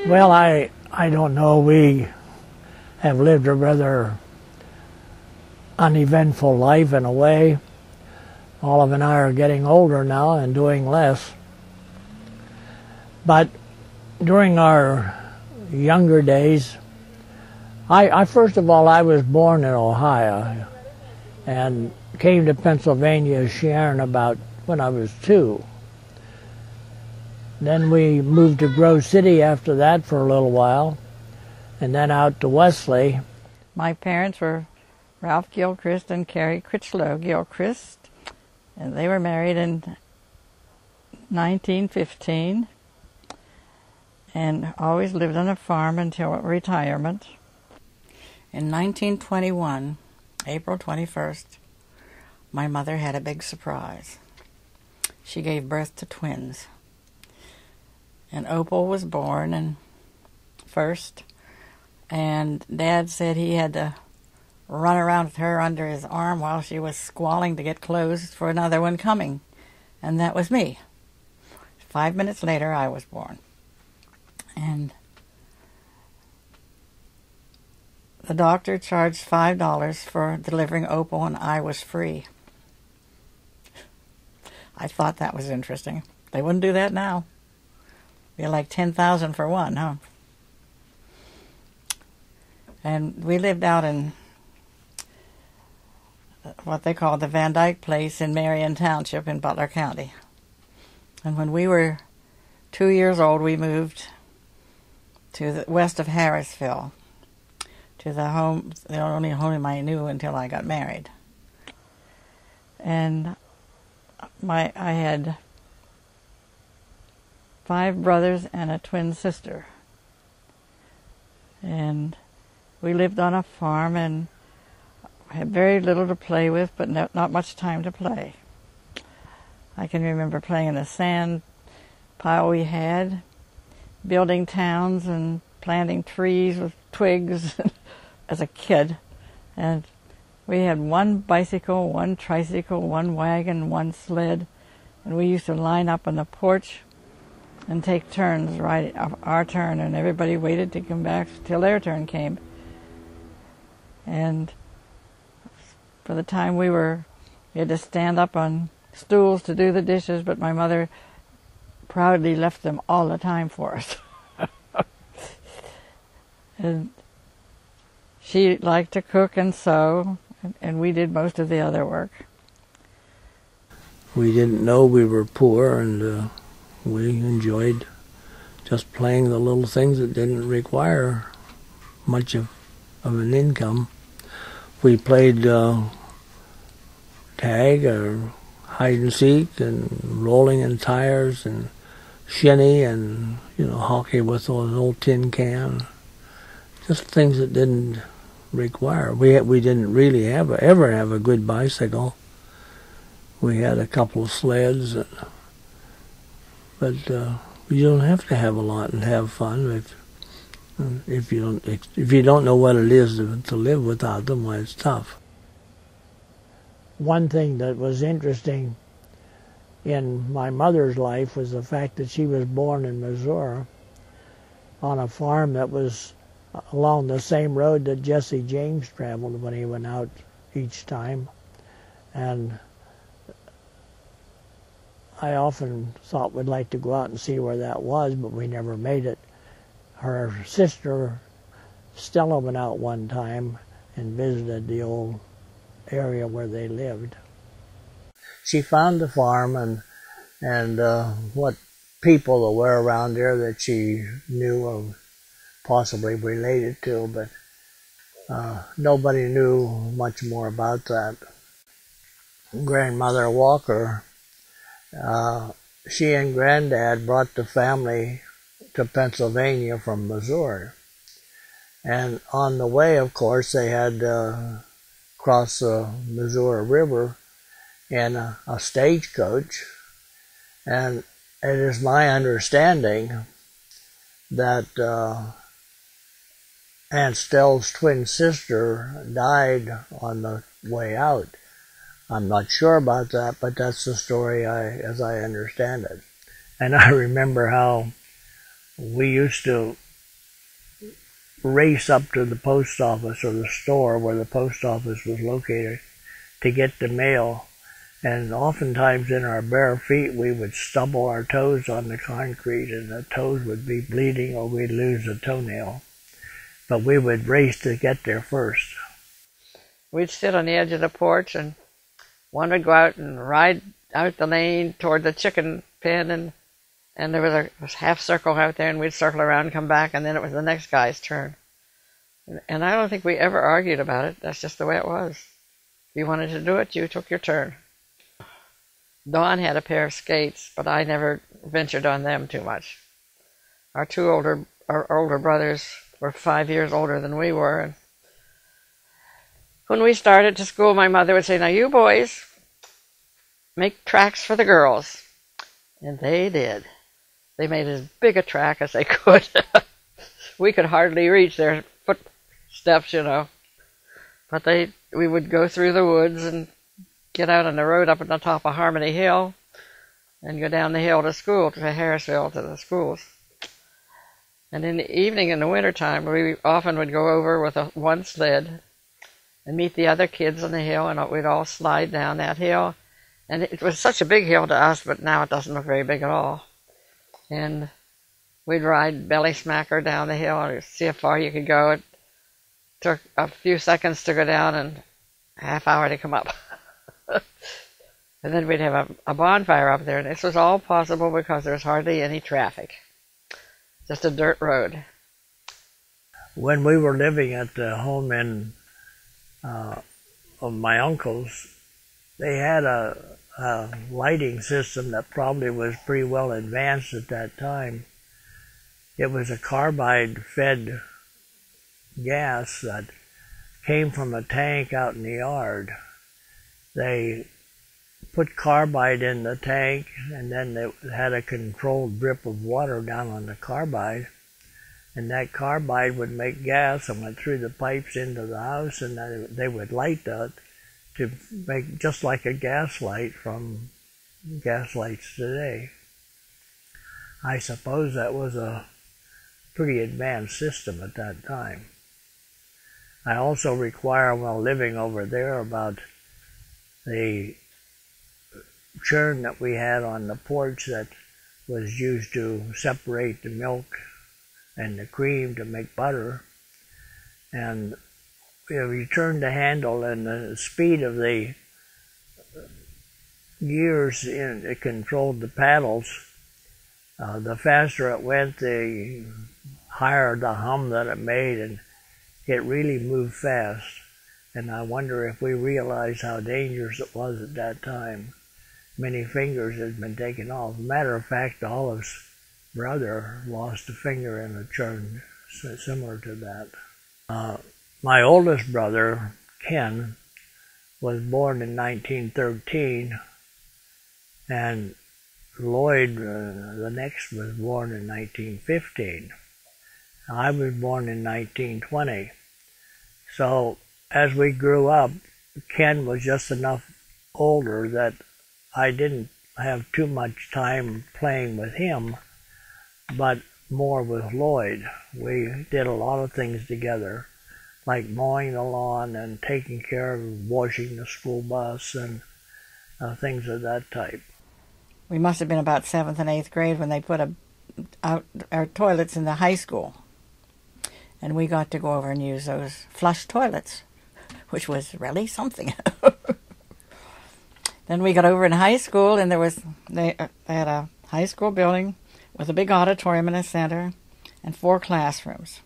Well, I don't know. We have lived a rather uneventful life in a way. Olive and I are getting older now and doing less. But during our younger days, I first of all, I was born in Ohio and came to Pennsylvania, Sharon, about when I was 2. Then we moved to Grove City after that for a little while, and then out to Wesley. My parents were Ralph Gilchrist and Carrie Critchlow Gilchrist, and they were married in 1915 and always lived on a farm until retirement. In 1921, April 21st, my mother had a big surprise. She gave birth to twins. And Opal was born first, and Dad said he had to run around with her under his arm while she was squalling to get clothes for another one coming, and that was me. 5 minutes later, I was born. And the doctor charged $5 for delivering Opal, and I was free. I thought that was interesting. They wouldn't do that now. Be like $10,000 for one, huh? And we lived out in what they call the Van Dyke Place in Marion Township in Butler County. And when we were 2 years old, we moved to the west of Harrisville, to the only home I knew until I got married. And I had 5 brothers and a twin sister. And we lived on a farm and had very little to play with, but not much time to play. I can remember playing in the sand pile we had, building towns and planting trees with twigs as a kid. And we had 1 bicycle, 1 tricycle, 1 wagon, 1 sled, and we used to line up on the porch and take turns, right, our turn, and everybody waited to come back till their turn came. And for the time we had to stand up on stools to do the dishes, but my mother proudly left them all the time for us. And she liked to cook and sew, and we did most of the other work. We didn't know we were poor, and we enjoyed just playing the little things that didn't require much of an income. We played tag or hide and seek and rolling in tires and shinny and hockey with those old tin cans. Just things that didn't require. We didn't really ever have a good bicycle. We had a couple of sleds. But you don't have to have a lot and have fun if you don't know what it is to live without them. Well, it's tough. One thing that was interesting in my mother's life was the fact that she was born in Missouri on a farm that was along the same road that Jesse James traveled when he went out each time, and I often thought we'd like to go out and see where that was, but we never made it. Her sister, Stella, went out one time and visited the old area where they lived. She found the farm and what people that were around there that she knew or possibly related to, but nobody knew much more about that. Grandmother Walker, she and Granddad brought the family to Pennsylvania from Missouri. And on the way, of course, they had crossed the Missouri River in a stagecoach. And it is my understanding that Aunt Stell's twin sister died on the way out. I'm not sure about that, but that's the story as I understand it. And I remember how we used to race up to the post office or the store where the post office was located to get the mail. And oftentimes in our bare feet we would stubble our toes on the concrete and the toes would be bleeding or we'd lose a toenail. But we would race to get there first. We'd sit on the edge of the porch and one would go out and ride out the lane toward the chicken pen, and there was a half circle out there, and we'd circle around and come back, and then it was the next guy's turn. And I don't think we ever argued about it. That's just the way it was. If you wanted to do it, you took your turn. Dawn had a pair of skates, but I never ventured on them too much. Our older brothers were 5 years older than we were, and when we started to school, my mother would say, "Now you boys, make tracks for the girls." And they did. They made as big a track as they could. We could hardly reach their footsteps, you know. But we would go through the woods and get out on the road up at the top of Harmony Hill and go down the hill to school, to Harrisville, to the schools. And in the evening, in the wintertime, we often would go over with one sled and meet the other kids on the hill, and we'd all slide down that hill. And it was such a big hill to us, but now it doesn't look very big at all. And we'd ride belly smacker down the hill and see how far you could go. It took a few seconds to go down and a half hour to come up. And then we'd have a bonfire up there, and this was all possible because there was hardly any traffic. Just a dirt road. When we were living at the home of my uncles, they had a lighting system that probably was pretty well advanced at that time. It was a carbide-fed gas that came from a tank out in the yard. They put carbide in the tank, and then they had a controlled drip of water down on the carbide, and that carbide would make gas and went through the pipes into the house, and they would light that to make just like a gas light from gas lights today. I suppose that was a pretty advanced system at that time. I also require, while living over there, about the churn that we had on the porch that was used to separate the milk and the cream to make butter. And you turned the handle, and the speed of the gears it controlled the paddles. The faster it went, the higher the hum that it made, and it really moved fast. And I wonder if we realized how dangerous it was at that time. Many fingers had been taken off. Matter of fact, Olive's brother lost a finger in a churn similar to that. My oldest brother, Ken, was born in 1913, and Lloyd, the next, was born in 1915. I was born in 1920. So as we grew up, Ken was just enough older that I didn't have too much time playing with him, but more with Lloyd. We did a lot of things together, like mowing the lawn and taking care of washing the school bus and things of that type. We must have been about 7th and 8th grade when they put out our toilets in the high school. And we got to go over and use those flush toilets, which was really something. Then we got over in high school, and they had a high school building with a big auditorium in the center and 4 classrooms.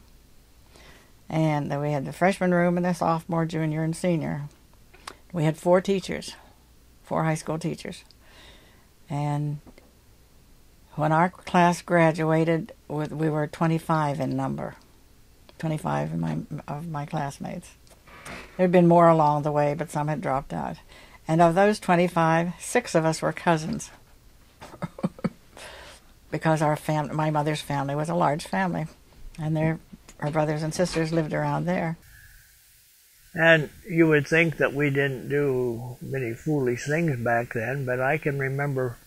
And then we had the freshman room and the sophomore, junior, and senior. We had 4 teachers, 4 high school teachers. And when our class graduated, we were 25 in number, 25 of my classmates. There had been more along the way, but some had dropped out. And of those 25, 6 of us were cousins. Because my mother's family was a large family. And our brothers and sisters lived around there. And you would think that we didn't do many foolish things back then, but I can remember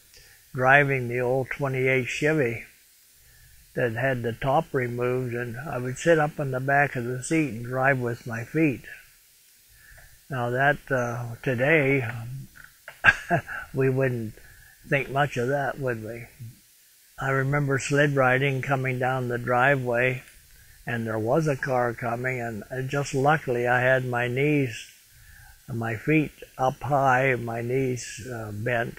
driving the old 28 Chevy that had the top removed, and I would sit up in the back of the seat and drive with my feet. Now that today, we wouldn't think much of that, would we? I remember sled riding, coming down the driveway, and there was a car coming, and just luckily I had my knees, my feet up high, my knees bent,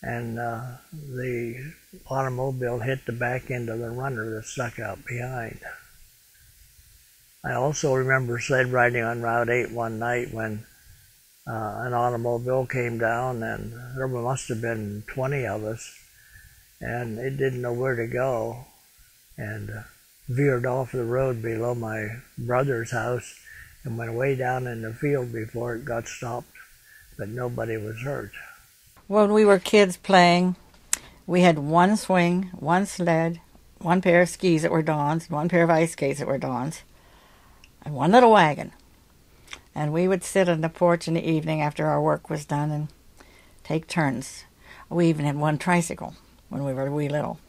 and the automobile hit the back end of the runner that stuck out behind. I also remember sled riding on Route 8 one night when an automobile came down, and there must have been 20 of us, and it didn't know where to go, and veered off the road below my brother's house and went way down in the field before it got stopped, but nobody was hurt. When we were kids playing, we had one swing, one sled, one pair of skis that were Dawn's, one pair of ice skates that were Dawn's, and one little wagon. And we would sit on the porch in the evening after our work was done and take turns. We even had one tricycle when we were wee little.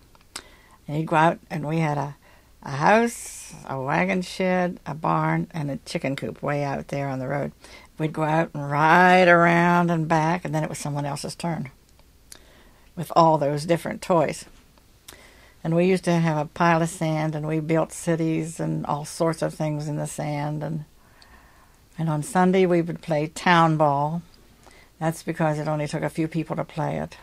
And he'd go out, and we had a house, a wagon shed, a barn, and a chicken coop way out there on the road. We'd go out and ride around and back, and then it was someone else's turn with all those different toys. And we used to have a pile of sand, and we built cities and all sorts of things in the sand. And on Sunday we would play town ball. That's because it only took a few people to play it.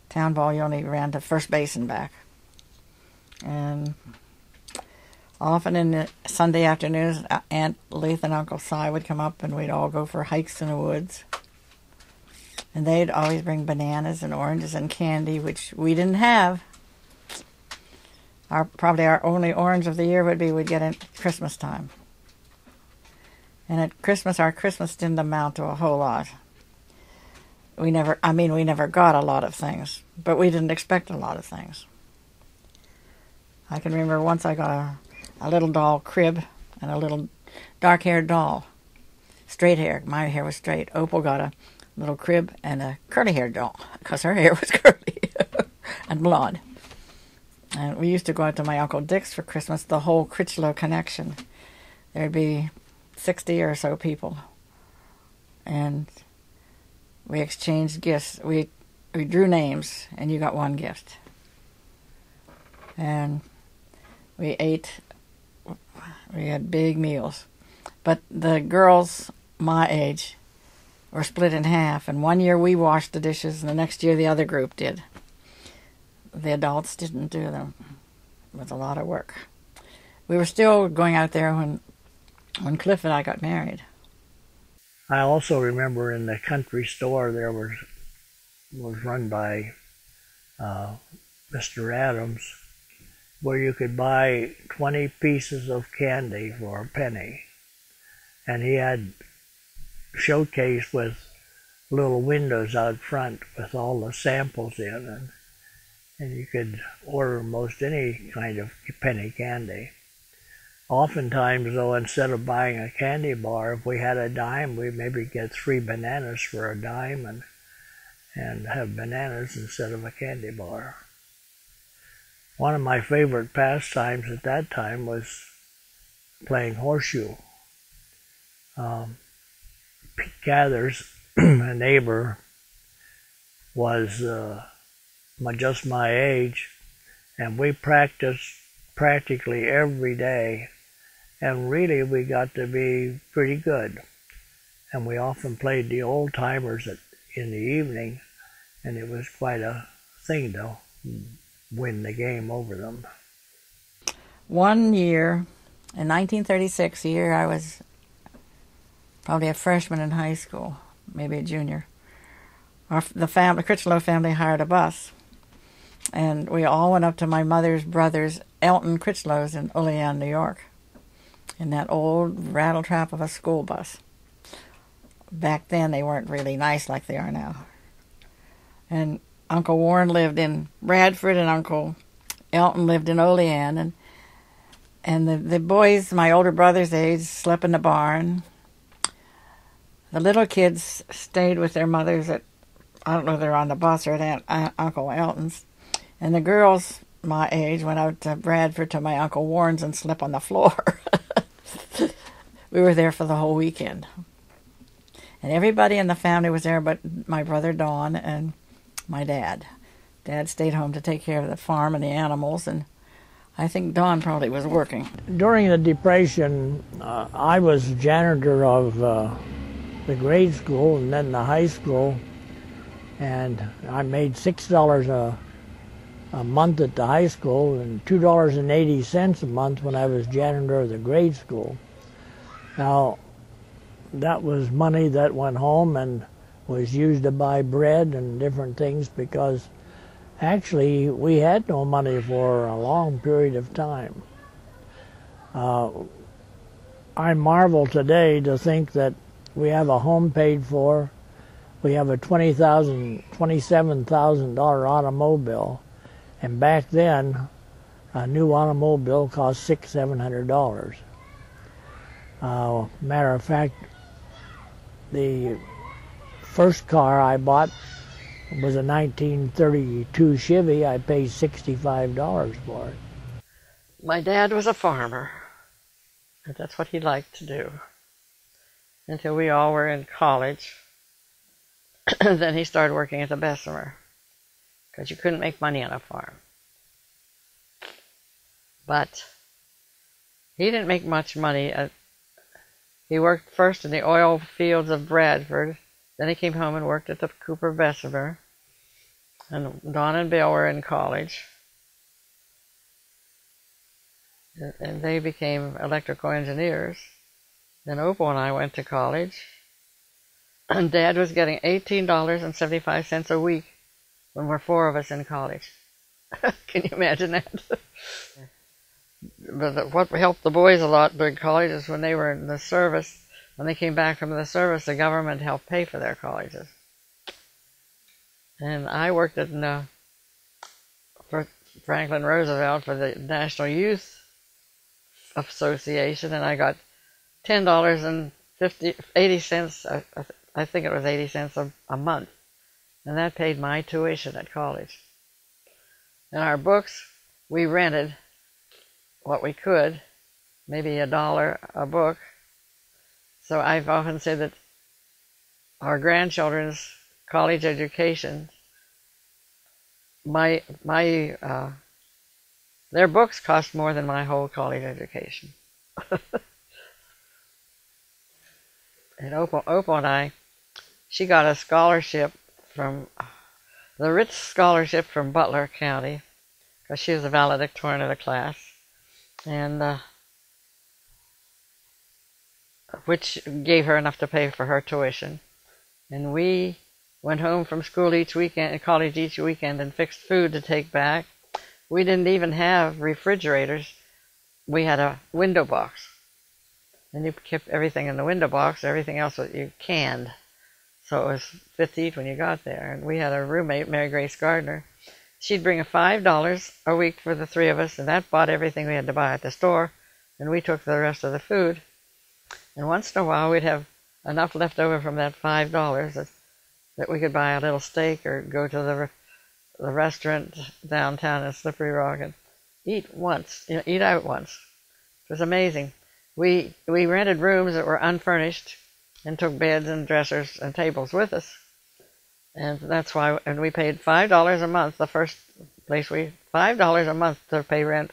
Town ball, you only ran to first base and back. And often in the Sunday afternoons, Aunt Leith and Uncle Si would come up, and we'd all go for hikes in the woods. And they'd always bring bananas and oranges and candy, which we didn't have. Probably our only orange of the year would be we'd get at Christmas time. And at Christmas, our Christmas didn't amount to a whole lot. We never got a lot of things, but we didn't expect a lot of things. I can remember once I got a little doll crib and a little dark-haired doll. Straight hair. My hair was straight. Opal got a little crib and a curly-haired doll because her hair was curly and blonde. And we used to go out to my Uncle Dick's for Christmas, the whole Critchlow connection. There'd be 60 or so people. And we exchanged gifts. We drew names, and you got one gift. And we had big meals. But the girls my age were split in half, and one year we washed the dishes, and the next year the other group did. The adults didn't do them. It was a lot of work. We were still going out there when Cliff and I got married. I also remember in the country store there was run by Mr. Adams, where you could buy 20 pieces of candy for a penny. And he had showcase with little windows out front with all the samples in, and you could order most any kind of penny candy. Oftentimes, though, instead of buying a candy bar, if we had a dime, we'd maybe get 3 bananas for a dime and have bananas instead of a candy bar. One of my favorite pastimes at that time was playing horseshoe. Pete Gathers, a neighbor, was just my age, and we practiced practically every day, and really we got to be pretty good. And we often played the old timers in the evening, and it was quite a thing to win the game over them. One year, in 1936, the year I was probably a freshman in high school, maybe a junior, the Critchlow family hired a bus, and we all went up to my mother's brother's, Elton Critchlow's, in Olean, New York, in that old rattletrap of a school bus. Back then, they weren't really nice like they are now. And Uncle Warren lived in Bradford, and Uncle Elton lived in Olean, and And the boys, my older brother's age, slept in the barn. The little kids stayed with their mothers at, I don't know if they're on the bus or at Uncle Elton's. And the girls my age went out to Bradford to my Uncle Warren's and slept on the floor. We were there for the whole weekend. And everybody in the family was there but my brother Don and my dad. Dad stayed home to take care of the farm and the animals, and I think Don probably was working. During the Depression, I was janitor of the grade school and then the high school, and I made $6 a month at the high school and $2.80 a month when I was janitor of the grade school. Now, that was money that went home and was used to buy bread and different things, because actually we had no money for a long period of time. I marvel today to think that we have a home paid for, we have a $27,000 automobile, and back then a new automobile cost $600-700. Matter of fact, the first car I bought was a 1932 Chevy. I paid $65 for it. My dad was a farmer, and that's what he liked to do, until we all were in college. Then he started working at the Bessemer, because you couldn't make money on a farm. But he didn't make much money. He worked first in the oil fields of Bradford. Then he came home and worked at the Cooper Bessemer. And Don and Bill were in college. And they became electrical engineers. Then Opal and I went to college. And Dad was getting $18.75 a week when we're four of us in college. Can you imagine that? But what helped the boys a lot during college is when they were in the service, when they came back from the service, the government helped pay for their colleges. And I worked for Franklin Roosevelt for the National Youth Association, and I got $10.80, I think it was 80 cents a month. And that paid my tuition at college. And our books, we rented what we could, maybe $1 a book. So I've often said that our grandchildren's college education, their books cost more than my whole college education. And Opal and I, she got a scholarship from the Ritz Scholarship from Butler County, because she was the valedictorian of the class, and which gave her enough to pay for her tuition. And we went home from school each weekend, college each weekend, and fixed food to take back. We didn't even have refrigerators. We had a window box. And you kept everything in the window box, everything else that you canned. So it was fit to eat when you got there. And we had a roommate, Mary Grace Gardner. She'd bring $5 a week for the three of us, and that bought everything we had to buy at the store, and we took the rest of the food. And once in a while, we'd have enough left over from that $5 that we could buy a little steak or go to the restaurant downtown in Slippery Rock and eat out once. It was amazing. We rented rooms that were unfurnished and took beds and dressers and tables with us. And that's why, and we paid $5 a month, the first place $5 a month to pay rent.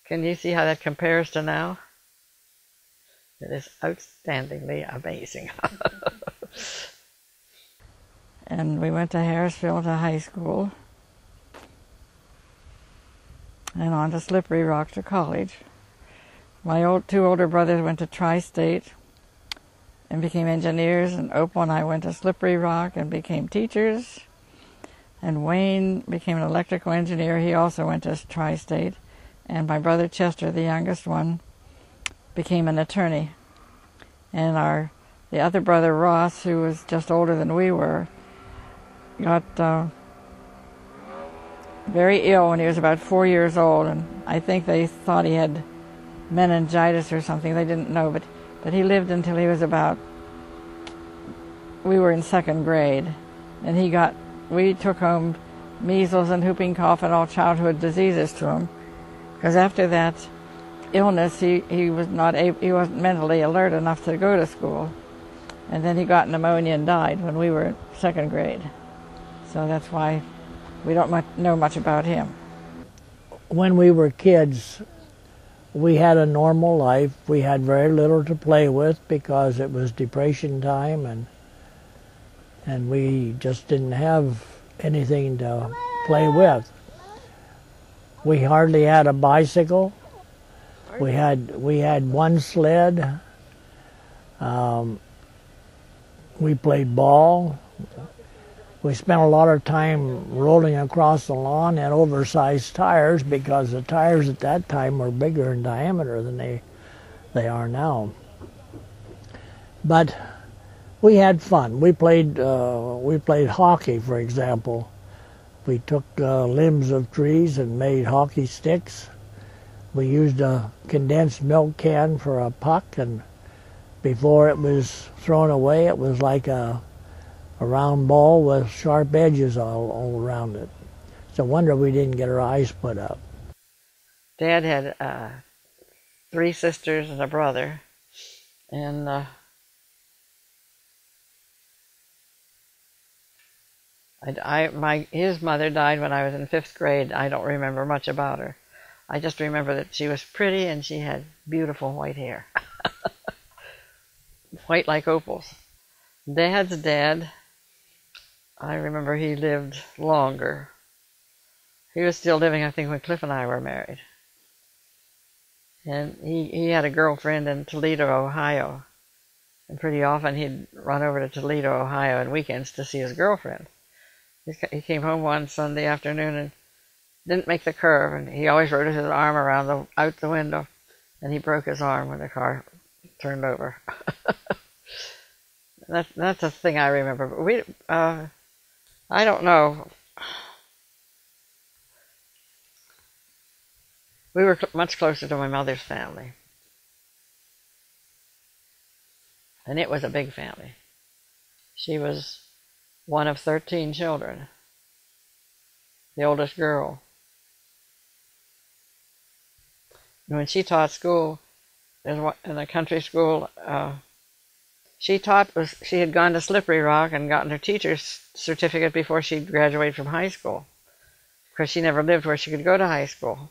Can you see how that compares to now? It is outstandingly amazing. And we went to Harrisville to high school, and on to Slippery Rock to college. My two older brothers went to Tri-State and became engineers, and Opal and I went to Slippery Rock and became teachers. And Wayne became an electrical engineer. He also went to Tri-State. And my brother Chester, the youngest one, became an attorney. And the other brother, Ross, who was just older than we were, got very ill when he was about 4 years old. And I think they thought he had meningitis or something. They didn't know, but he lived until he was we were in second grade, and we took home measles and whooping cough and all childhood diseases to him, because after that illness he wasn't mentally alert enough to go to school, and then he got pneumonia and died when we were in second grade. So that's why we don't know much about him. When we were kids, we had a normal life. We had very little to play with because it was Depression time, and we just didn't have anything to play with. We hardly had a bicycle. We had one sled. We played ball. We spent a lot of time rolling across the lawn in oversized tires because the tires at that time were bigger in diameter than they are now. But we had fun. We played hockey, for example. We took limbs of trees and made hockey sticks. We used a condensed milk can for a puck, and before it was thrown away, it was like a round ball with sharp edges all around it. It's a wonder we didn't get our eyes put up. Dad had 3 sisters and a brother, and his mother died when I was in 5th grade. I don't remember much about her. I just remember that she was pretty and she had beautiful white hair. White like opals. Dad's dad, I remember he lived longer. He was still living, I think, when Cliff and I were married. And he had a girlfriend in Toledo, Ohio. And pretty often he'd run over to Toledo, Ohio on weekends to see his girlfriend. He came home one Sunday afternoon and didn't make the curve, and he always rode his arm out the window, and he broke his arm when the car turned over. That's a thing I remember. But I don't know. We were much closer to my mother's family, and it was a big family. She was one of 13 children, the oldest girl. And when she taught school, in a country school, she had gone to Slippery Rock and gotten her teacher's certificate before she graduated from high school, because she never lived where she could go to high school.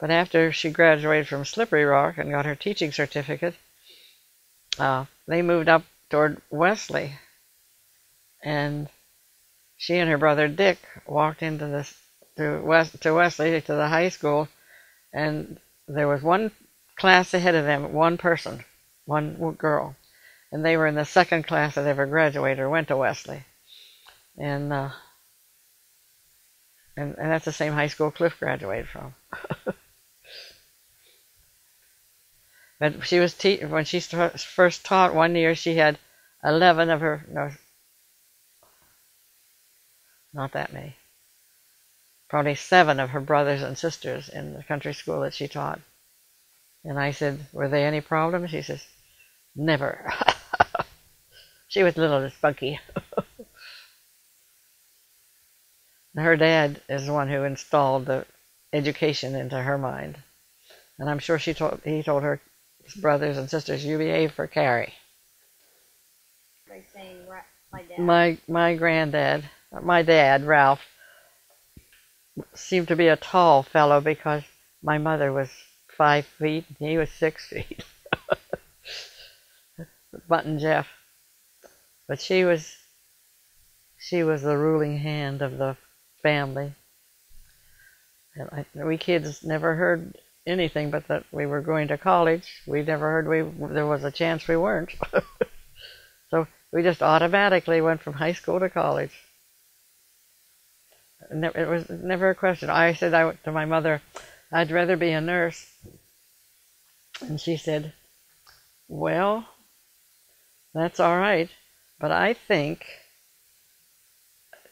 But after she graduated from Slippery Rock and got her teaching certificate, they moved up toward Wesley, and she and her brother Dick walked into Wesley, to the high school, and there was one class ahead of them, one person, one girl, and they were in the 2nd class that ever graduated or went to Wesley, and that's the same high school Cliff graduated from. But she was when she first taught one year, she had 11 of her, no, not that many, probably 7 of her brothers and sisters in the country school that she taught. And I said, were they any problems? She says, never. She was little and spunky. Her dad is the one who installed the education into her mind. And I'm sure he told her brothers and sisters, you behave for Carrie. By saying my dad. My granddad, my dad, Ralph, seemed to be a tall fellow because my mother was 5 feet and he was 6 feet. Button Jeff. But she was the ruling hand of the family. And we kids never heard anything but that we were going to college. We never heard there was a chance we weren't. So we just automatically went from high school to college. It was never a question. I said to my mother, I'd rather be a nurse. And she said, well, that's all right, but I think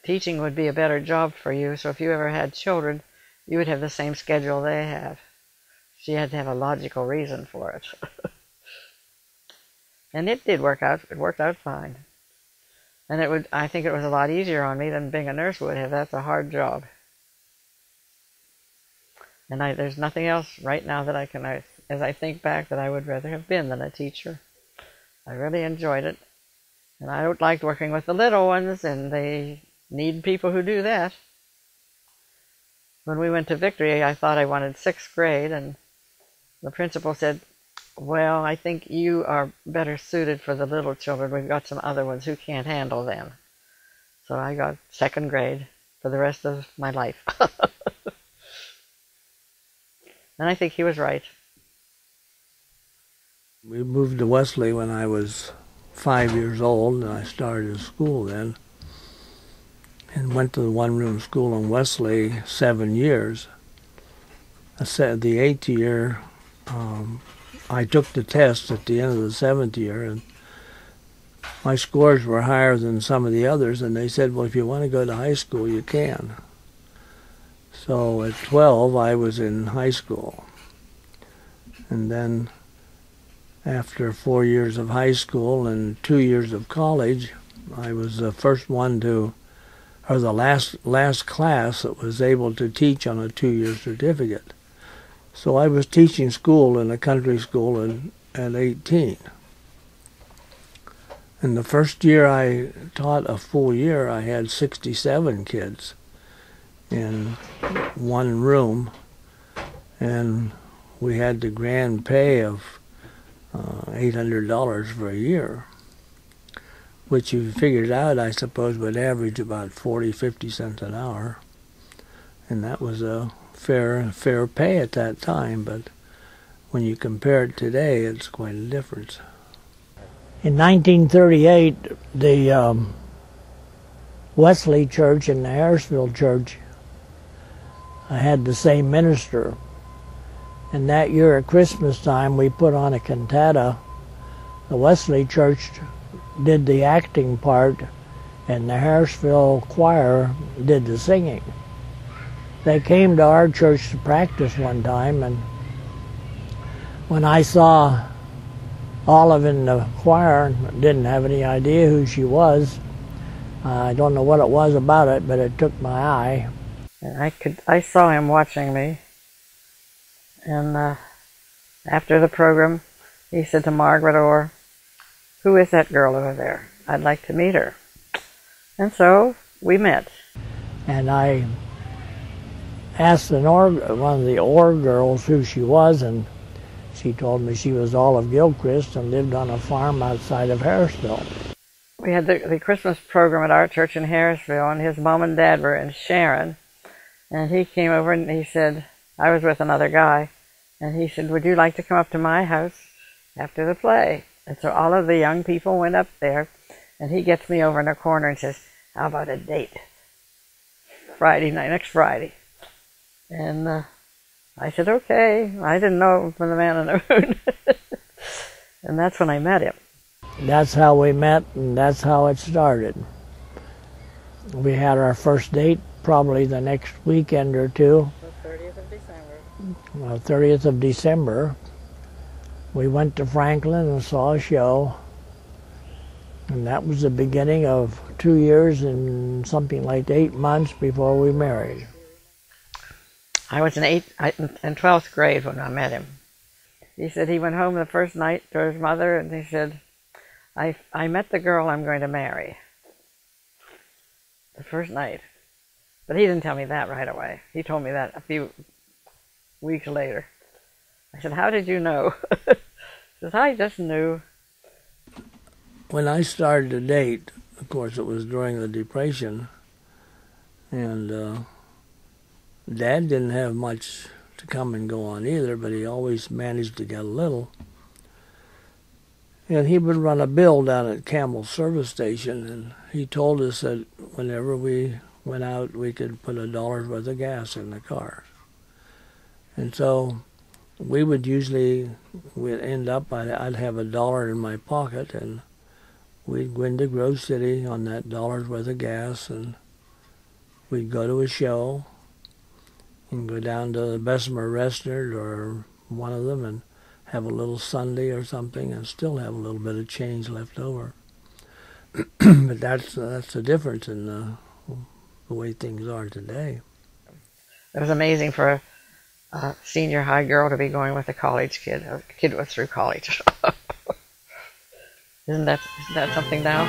teaching would be a better job for you, so if you ever had children, you would have the same schedule they have. she had to have a logical reason for it. And it did work out. It worked out fine. And I think it was a lot easier on me than being a nurse would have. That's a hard job. And there's nothing else right now that as I think back, that I would rather have been than a teacher. I really enjoyed it. And I liked working with the little ones, and they need people who do that. When we went to Victory, I thought I wanted 6th grade, and the principal said, well, I think you are better suited for the little children. We've got some other ones who can't handle them. So I got 2nd grade for the rest of my life. And I think he was right. We moved to Wesley when I was 5 years old, and I started school then. And went to the one-room school in Wesley 7 years. I said the 8th year, I took the test at the end of the 7th year, and my scores were higher than some of the others, and they said, well, if you want to go to high school, you can. So at 12, I was in high school. And then after 4 years of high school and 2 years of college, I was the first one or the last class that was able to teach on a 2-year certificate. So I was teaching school in a country school at 18. And the first year I taught a full year, I had 67 kids in one room, and we had the grand pay of $800 for a year, which you figured out, I suppose, would average about 40-50 cents an hour. And that was a fair pay at that time, but when you compare it today, it's quite a difference. In 1938, the Wesley Church and the Harrisville Church had the same minister. And that year at Christmas time, we put on a cantata. The Wesley Church did the acting part, and the Harrisville choir did the singing. They came to our church to practice one time, and when I saw Olive in the choir, didn't have any idea who she was. I don't know what it was about it, but it took my eye. And I saw him watching me. And after the program, he said to Margaret Orr, who is that girl over there? I'd like to meet her. And so we met. And I asked one of the Orr girls who she was, and she told me she was Olive Gilchrist and lived on a farm outside of Harrisville. We had the Christmas program at our church in Harrisville, and his mom and dad were in Sharon. And he came over and he said, I was with another guy, and he said, would you like to come up to my house after the play? And so all of the young people went up there, and he gets me over in a corner and says, how about a date? Friday night, next Friday. And I said, okay. I didn't know from the man on the moon. And that's when I met him. That's how we met, and that's how it started. We had our first date probably the next weekend or two. The 30th of December. 30th of December. We went to Franklin and saw a show. And that was the beginning of 2 years and something like 8 months before we married. I was in 12th grade when I met him. He said he went home the first night to his mother, and he said, I met the girl I'm going to marry. The first night. But he didn't tell me that right away. He told me that a few weeks later. I said, how did you know? He says, I just knew. When I started to date, of course, it was during the Depression, and Dad didn't have much to come and go on either, but he always managed to get a little. And he would run a bill down at Campbell's service station, and he told us that whenever we went out, we could put $1 worth of gas in the car. And so we would usually, we'd end up, I'd have $1 in my pocket, and we'd go into Grove City on that $1 worth of gas, and we'd go to a show and go down to the Bessemer Restaurant or one of them and have a little Sunday or something and still have a little bit of change left over. But that's the difference in the way things are today. It was amazing for a senior high girl to be going with a college kid. A kid was through college. Isn't that something now?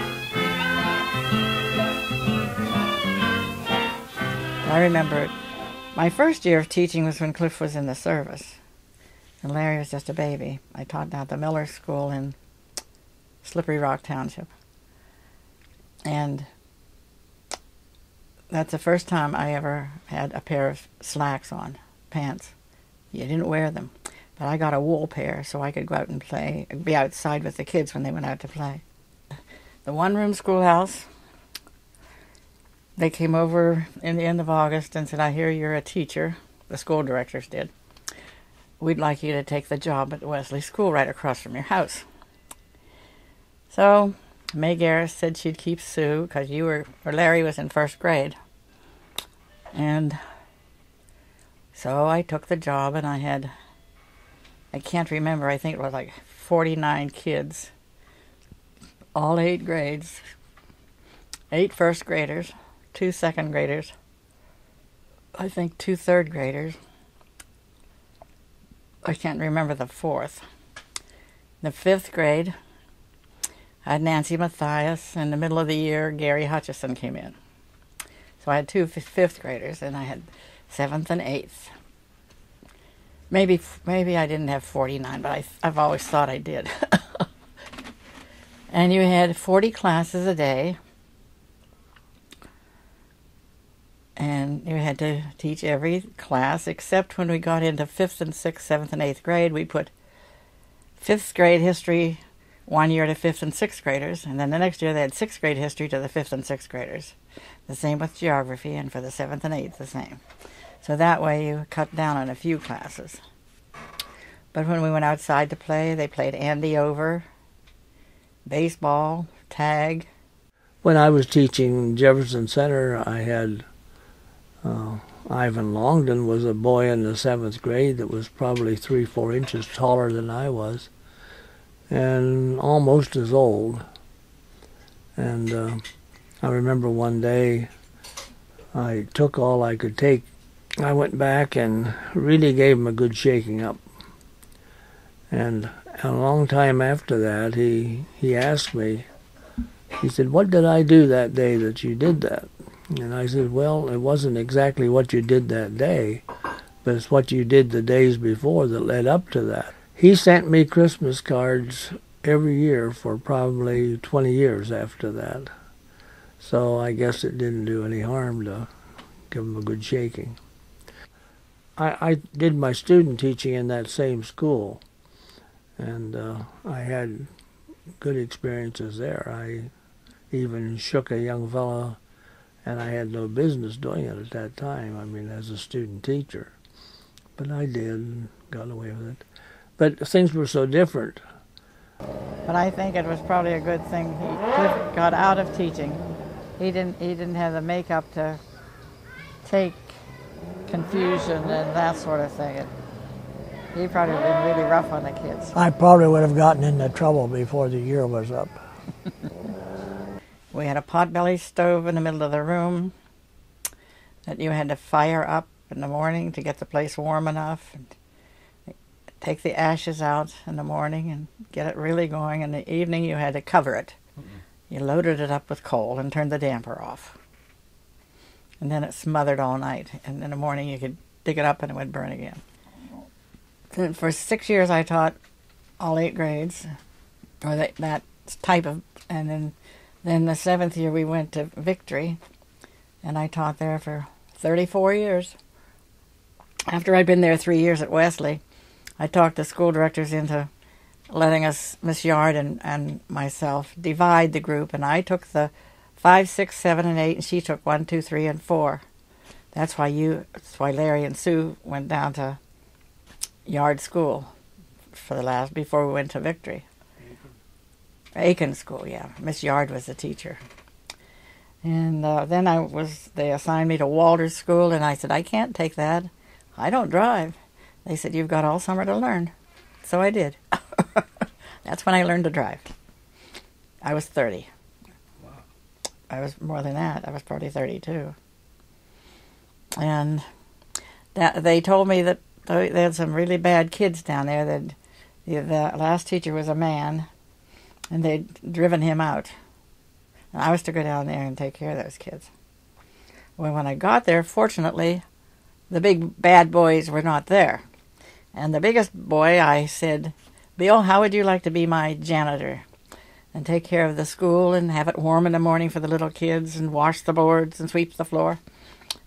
I remember my first year of teaching was when Cliff was in the service, and Larry was just a baby. I taught down at the Miller School in Slippery Rock Township. And that's the first time I ever had a pair of slacks on, pants. You didn't wear them. But I got a wool pair so I could go out and play, be outside with the kids when they went out to play. The one-room schoolhouse, they came over in the end of August and said, I hear you're a teacher. The school directors did. We'd like you to take the job at Wesley School right across from your house. So May Garris said she'd keep Sue because Larry was in first grade. And so I took the job, and I can't remember, I think it was like 49 kids, all 8 grades, 8 first graders, 2 second graders, I think 2 third graders. I can't remember the 4th. The 5th grade, I had Nancy Mathias. In the middle of the year, Gary Hutchison came in. So I had 2 5th graders, and I had 7th and 8th. Maybe I didn't have 49, but I've always thought I did. And you had 40 classes a day, and you had to teach every class, except when we got into 5th and 6th, 7th and 8th grade, we put 5th grade history one year to 5th and 6th graders, and then the next year they had 6th grade history to the 5th and 6th graders. The same with geography, and for the 7th and 8th, the same. So that way you cut down on a few classes. But when we went outside to play, they played Andy over, baseball, tag. When I was teaching Jefferson Center, I had Ivan Longden was a boy in the 7th grade that was probably 3-4 inches taller than I was, and almost as old. And I remember one day I took all I could take. I went back and really gave him a good shaking up. And a long time after that, he asked me, he said, what did I do that day that you did that? And I said, well, it wasn't exactly what you did that day, but it's what you did the days before that led up to that. He sent me Christmas cards every year for probably 20 years after that. So I guess it didn't do any harm to give him a good shaking. I did my student teaching in that same school, and I had good experiences there. I even shook a young fellow, and I had no business doing it at that time, I mean, as a student teacher. But I did, and got away with it. But things were so different. But I think it was probably a good thing Cliff got out of teaching. He didn't have the makeup to take confusion and that sort of thing. He probably would have been really rough on the kids. I probably would have gotten into trouble before the year was up. We had a potbelly stove in the middle of the room that you had to fire up in the morning to get the place warm enough. And take the ashes out in the morning and get it really going. In the evening you had to cover it. You loaded it up with coal and turned the damper off. And then it smothered all night. And in the morning you could dig it up and it would burn again. And for 6 years I taught all 8 grades, or that type of, and then the 7th year we went to Victory, and I taught there for 34 years. After I'd been there 3 years at Wesley, I talked the school directors into letting us, Miss Yard and myself, divide the group, and I took the 5, 6, 7, and 8, and she took 1, 2, 3, and 4. That's why Larry and Sue went down to Yard School before we went to Victory. Aiken School, yeah. Miss Yard was the teacher. And then they assigned me to Walters School, and I said, I can't take that. I don't drive. They said, "You've got all summer to learn." So I did. That's when I learned to drive. I was 30. Wow. I was more than that. I was probably 32. And that they told me that they had some really bad kids down there. That the last teacher was a man, and they'd driven him out. And I was to go down there and take care of those kids. Well, when I got there, fortunately, the big bad boys were not there. And the biggest boy, I said, "Bill, how would you like to be my janitor and take care of the school and have it warm in the morning for the little kids and wash the boards and sweep the floor?"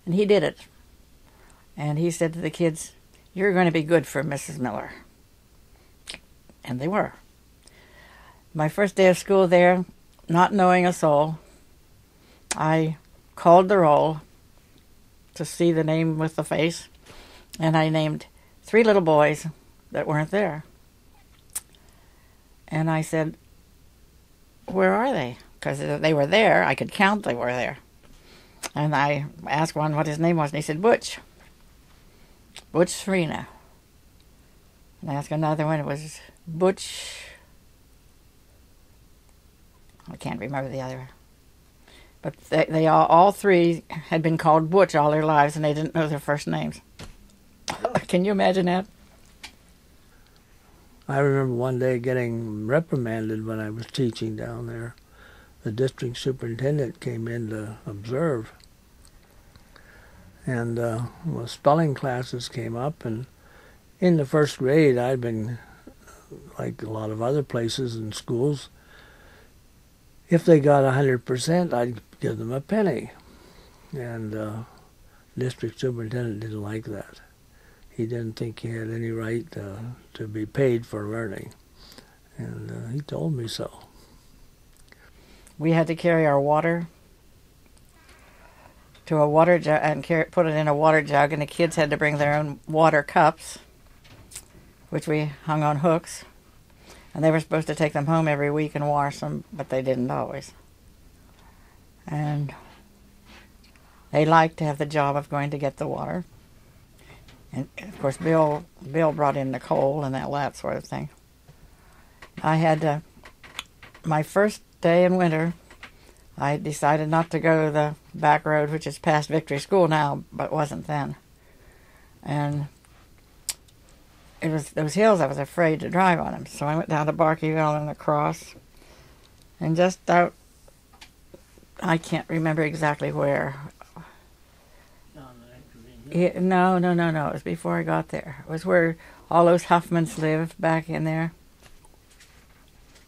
And he did it. And he said to the kids, "You're going to be good for Mrs. Miller." And they were. My first day of school there, not knowing a soul, I called the roll to see the name with the face, and I named 3 little boys that weren't there. And I said, "Where are they?" Because they were there. I could count they were there. And I asked one what his name was, and he said, "Butch. Butch Serena." And I asked another one, it was Butch. I can't remember the other. But they all 3 had been called Butch all their lives, and they didn't know their first names. Can you imagine that? I remember one day getting reprimanded when I was teaching down there. The district superintendent came in to observe. And well, spelling classes came up, and in the first grade I'd been, like a lot of other places in schools, if they got 100%, I'd give them a penny. And district superintendent didn't like that. He didn't think he had any right to be paid for learning. And he told me so. We had to carry our water to a water jug and put it in a water jug, and the kids had to bring their own water cups, which we hung on hooks. And they were supposed to take them home every week and wash them, but they didn't always. And they liked to have the job of going to get the water. And, of course, Bill brought in the coal and all that sort of thing. I had my first day in winter, I decided not to go the back road, which is past Victory School now, but wasn't then. And it was those hills, I was afraid to drive on them. So I went down to Barkeyville and across, and just out, I can't remember exactly where. No. It was before I got there. It was where all those Huffmans lived back in there.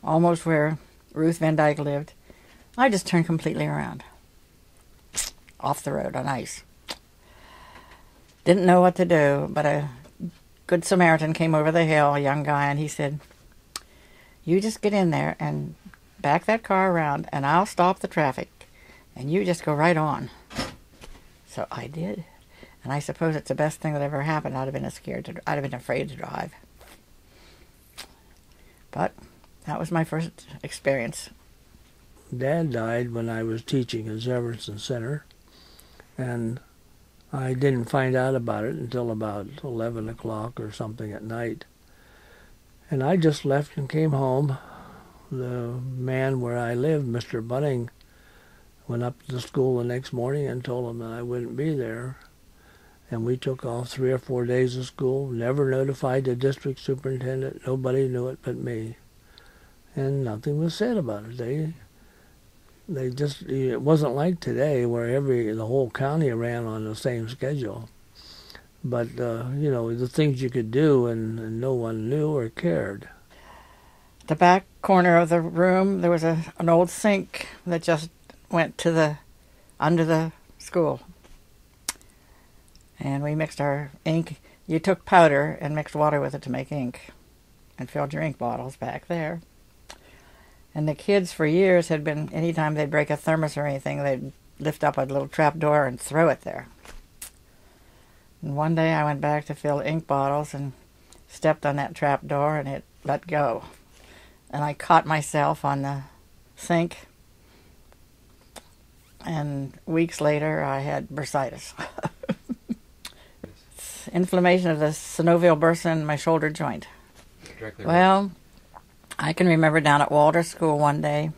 Almost where Ruth Van Dyke lived. I just turned completely around. Off the road on ice. Didn't know what to do, but a good Samaritan came over the hill, a young guy, and he said, "You just get in there and back that car around, and I'll stop the traffic, and you just go right on." So I did. And I suppose it's the best thing that ever happened. I'd have been afraid to drive. But that was my first experience. Dad died when I was teaching at Jefferson Center, and I didn't find out about it until about 11 o'clock or something at night. And I just left and came home. The man where I lived, Mr. Bunning, went up to the school the next morning and told him that I wouldn't be there. And we took off 3 or 4 days of school, never notified the district superintendent. Nobody knew it but me. And nothing was said about it. They just, it wasn't like today where the whole county ran on the same schedule. But, the things you could do and no one knew or cared. The back corner of the room, there was an old sink that just went to under the school. And we mixed our ink. You took powder and mixed water with it to make ink and filled your ink bottles back there. And the kids for years had been, anytime they'd break a thermos or anything, they'd lift up a little trap door and throw it there. And one day I went back to fill ink bottles and stepped on that trap door and it let go. And I caught myself on the sink. And weeks later I had bursitis. inflammation of the synovial bursa in my shoulder joint. Exactly right. Well, I can remember down at Walter School one day,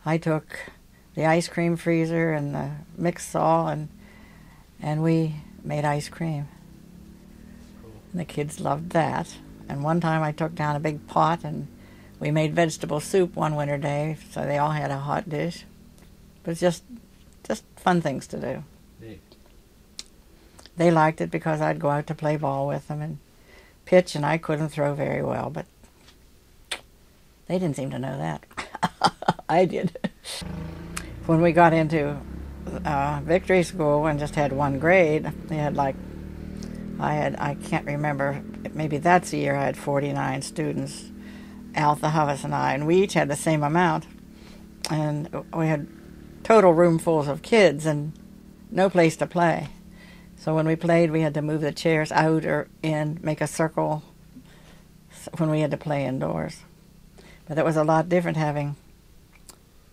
I took the ice cream freezer and the mix saw and we made ice cream. And the kids loved that. And one time I took down a big pot and we made vegetable soup one winter day, so they all had a hot dish. But it's just fun things to do. Neat. They liked it because I'd go out to play ball with them and pitch, and I couldn't throw very well, but they didn't seem to know that. I did. When we got into Victory School and just had one grade, they had I can't remember, maybe that's the year I had 49 students, Alpha, Hovis, and I, and we each had the same amount. And we had total roomfuls of kids and no place to play. So when we played, we had to move the chairs out or in, make a circle when we had to play indoors. But it was a lot different having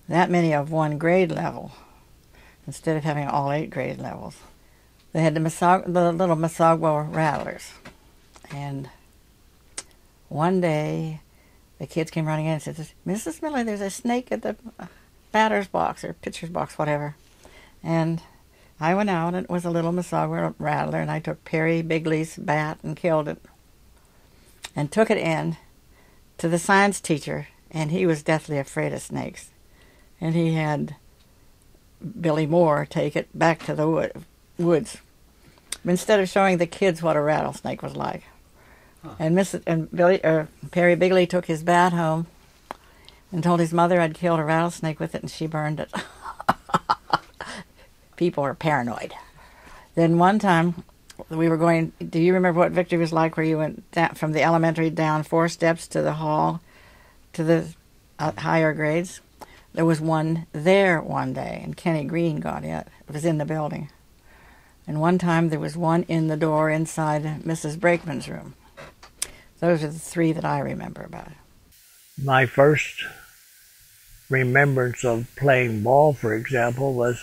that many of one grade level instead of having all 8 grade levels. They had the little Massago rattlers. And one day, the kids came running in and said, "Mrs. Miller, there's a snake at the batter's box," or pitcher's box, whatever. And I went out, and it was a little Massago rattler, and I took Perry Bigley's bat and killed it. And took it in to the science teacher, and he was deathly afraid of snakes. And he had Billy Moore take it back to the woods, instead of showing the kids what a rattlesnake was like. And Perry Bigley took his bat home and told his mother I'd killed a rattlesnake with it, and she burned it. People are paranoid. Then one time we were going, do you remember what Victory was like, where you went down, from the elementary down 4 steps to the hall to the higher grades? There was one there one day, and Kenny Green got it. It was in the building. And one time there was one in the door inside Mrs. Brakeman's room. Those are the 3 that I remember about it. My first remembrance of playing ball, for example, was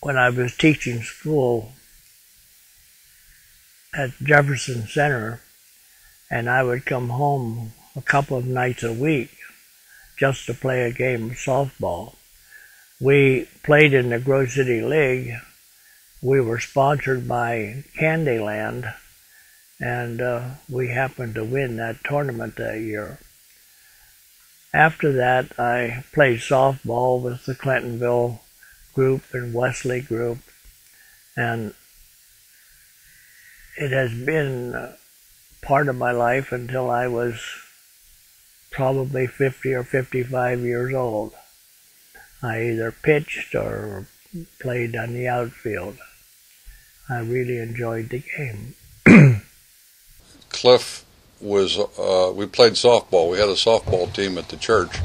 when I was teaching school at Jefferson Center, and I would come home a couple of nights a week just to play a game of softball. We played in the Grove City League. We were sponsored by Candyland, and we happened to win that tournament that year. After that, I played softball with the Clintonville group and Wesley group, and it has been part of my life until I was probably 50 or 55 years old. I either pitched or played on the outfield. I really enjoyed the game. Cliff was, we played softball. We had a softball team at the church,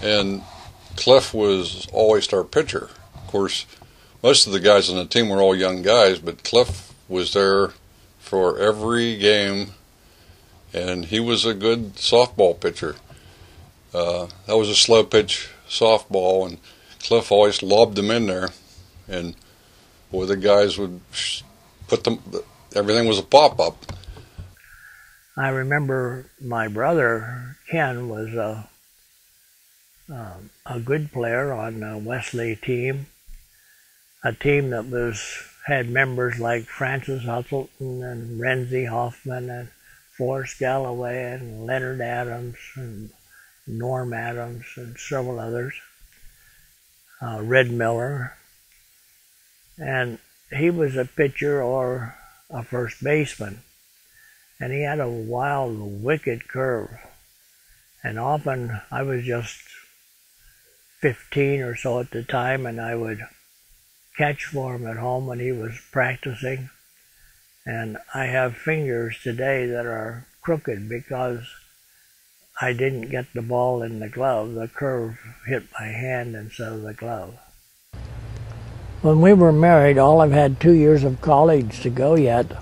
and Cliff was always our pitcher. Of course, most of the guys on the team were all young guys, but Cliff was there for every game, and he was a good softball pitcher. That was a slow pitch softball, and Cliff always lobbed them in there, and boy, the guys would put them, everything was a pop-up. I remember my brother, Ken, was a good player on the Wesley team, a team that had members like Francis Hustleton and Renzi Hoffman and Forrest Galloway and Leonard Adams and Norm Adams and several others, Red Miller. And he was a pitcher or a first baseman. And he had a wild, wicked curve. And often I was just 15 or so at the time, and I would catch for him at home when he was practicing. And I have fingers today that are crooked because I didn't get the ball in the glove. The curve hit my hand instead of the glove. When we were married, Olive had 2 years of college to go yet.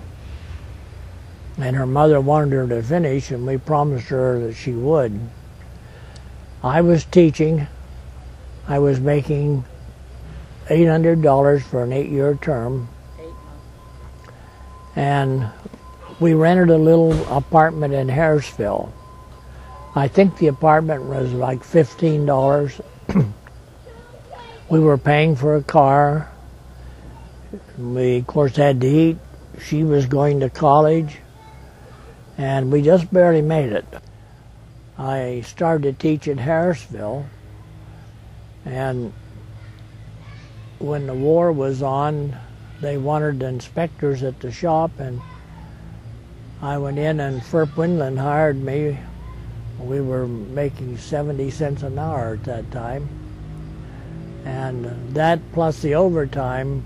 And her mother wanted her to finish, and we promised her that she would. I was teaching. I was making $800 for an 8-year term. and we rented a little apartment in Harrisville. I think the apartment was like $15. We were paying for a car. We, of course, had to eat. She was going to college, and we just barely made it. I started to teach in Harrisville, and when the war was on, they wanted inspectors at the shop, and I went in and Ferp Windland hired me. We were making 70 cents an hour at that time. And that plus the overtime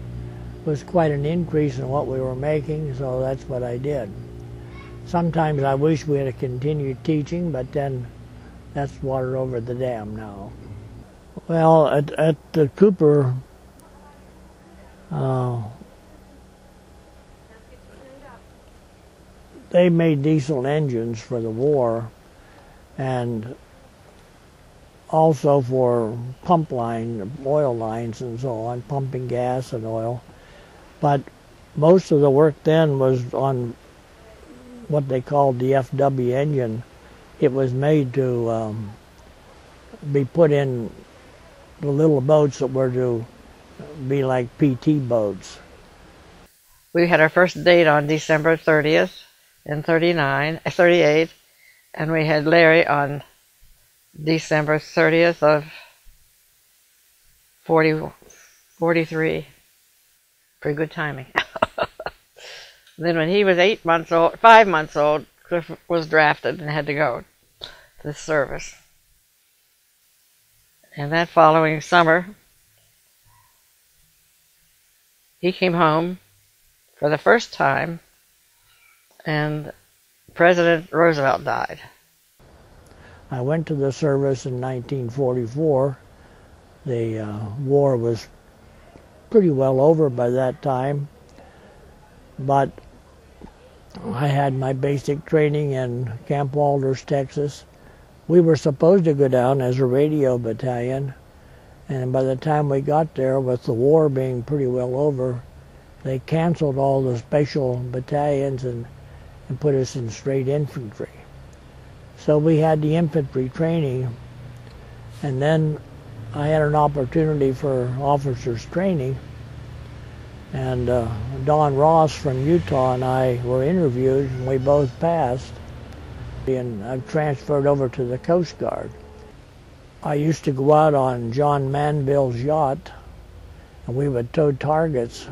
was quite an increase in what we were making, so that's what I did. Sometimes I wish we had continued teaching, but then that's water over the dam now. Well, at the Cooper, they made diesel engines for the war, and also for pump line, oil lines and so on, pumping gas and oil. But most of the work then was on what they called the FW engine. It was made to be put in the little boats that were to be like PT boats. We had our first date on December 30th in 38, and we had Larry on December 30th of 43. Pretty good timing. Then when he was 5 months old, Cliff was drafted and had to go to the service. And that following summer, he came home for the first time, and President Roosevelt died. I went to the service in 1944. The war was pretty well over by that time, but I had my basic training in Camp Walters, Texas. We were supposed to go down as a radio battalion, and by the time we got there, with the war being pretty well over, they canceled all the special battalions and put us in straight infantry. So we had the infantry training, and then I had an opportunity for officers training, and Don Ross from Utah and I were interviewed, and we both passed, and I transferred over to the Coast Guard. I used to go out on John Manville's yacht, and we would tow targets.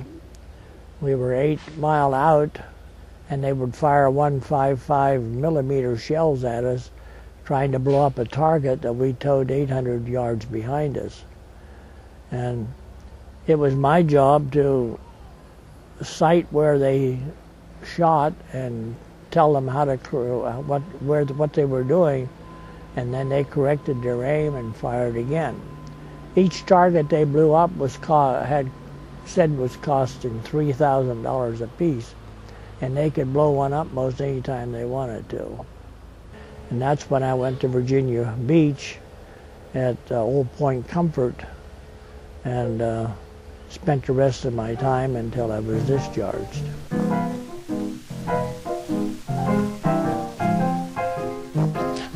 We were 8 miles out, and they would fire 155 millimeter shells at us, trying to blow up a target that we towed 800 yards behind us. And it was my job to sight where they shot and tell them how to what they were doing, and then they corrected their aim and fired again. Each target they blew up was costing $3,000 a piece, and they could blow one up most any time they wanted to. And that's when I went to Virginia Beach at Old Point Comfort, and spent the rest of my time until I was discharged.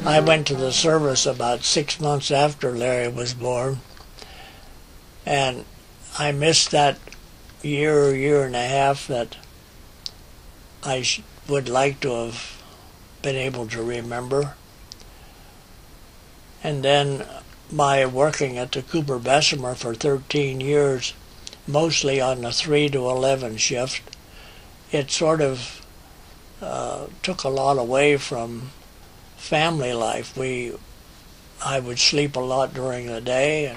I went to the service about 6 months after Larry was born, and I missed that year and a half that I would like to have been able to remember. And then by working at the Cooper Bessemer for 13 years, mostly on the 3 to 11 shift, it sort of took a lot away from family life. I would sleep a lot during the day,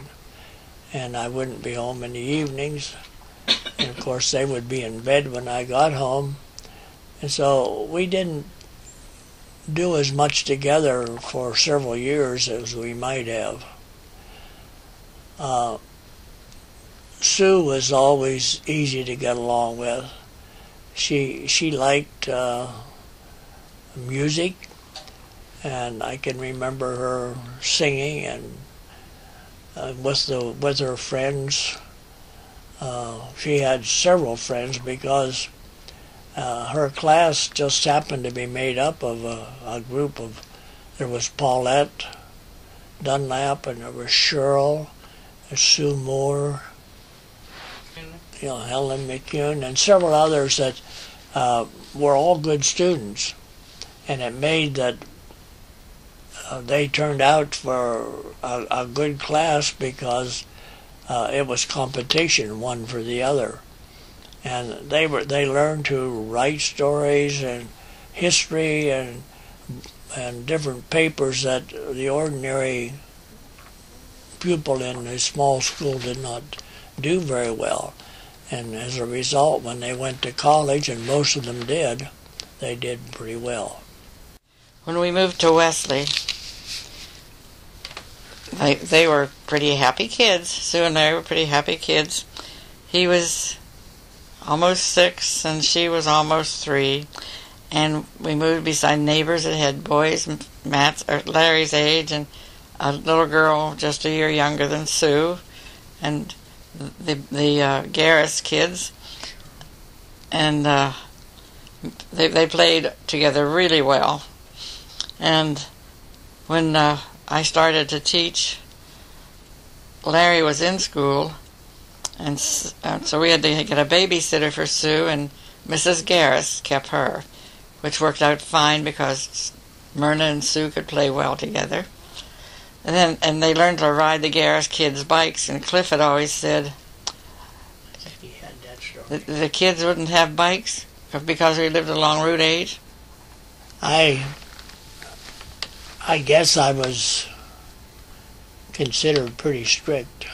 and I wouldn't be home in the evenings. And of course they would be in bed when I got home. And so we didn't do as much together for several years as we might have. Sue was always easy to get along with. She liked music, and I can remember her singing and with her friends. She had several friends because her class just happened to be made up of a group of, there was Paulette Dunlap, and there was Cheryl, Sue Moore, Helen McCune, and several others that were all good students. And it made that they turned out for a good class because it was competition, one for the other. And they learned to write stories and history and different papers that the ordinary pupil in a small school did not do very well. And as a result, when they went to college, and most of them did, they did pretty well. When we moved to Wesley, they were pretty happy kids. Sue and I were pretty happy kids. He was almost 6 and she was almost 3. And we moved beside neighbors that had boys, Larry's age, and a little girl just a year younger than Sue, and the Garris kids. And they played together really well. And when I started to teach, Larry was in school, and so we had to get a babysitter for Sue, and Mrs. Garris kept her, which worked out fine because Myrna and Sue could play well together. And they learned to ride the Garris kids' bikes, and Cliff had always said that the kids wouldn't have bikes because we lived along Route 8. I guess I was considered pretty strict.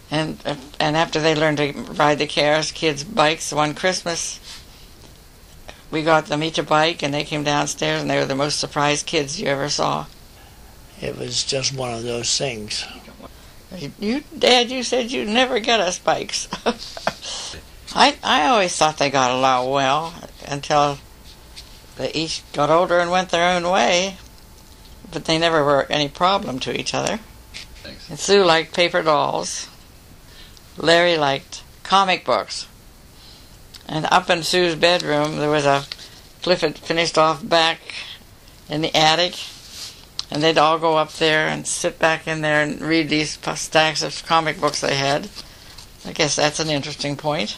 And after they learned to ride the Garris kids' bikes, one Christmas, we got them each a bike, and they came downstairs, and they were the most surprised kids you ever saw. It was just one of those things. Dad, you said you'd never get us bikes. I always thought they got along well until they each got older and went their own way, but they never were any problem to each other. Thanks. And Sue liked paper dolls. Larry liked comic books. And up in Sue's bedroom, there was Cliff had finished off back in the attic, and they'd all go up there and sit back in there and read these stacks of comic books they had. I guess that's an interesting point.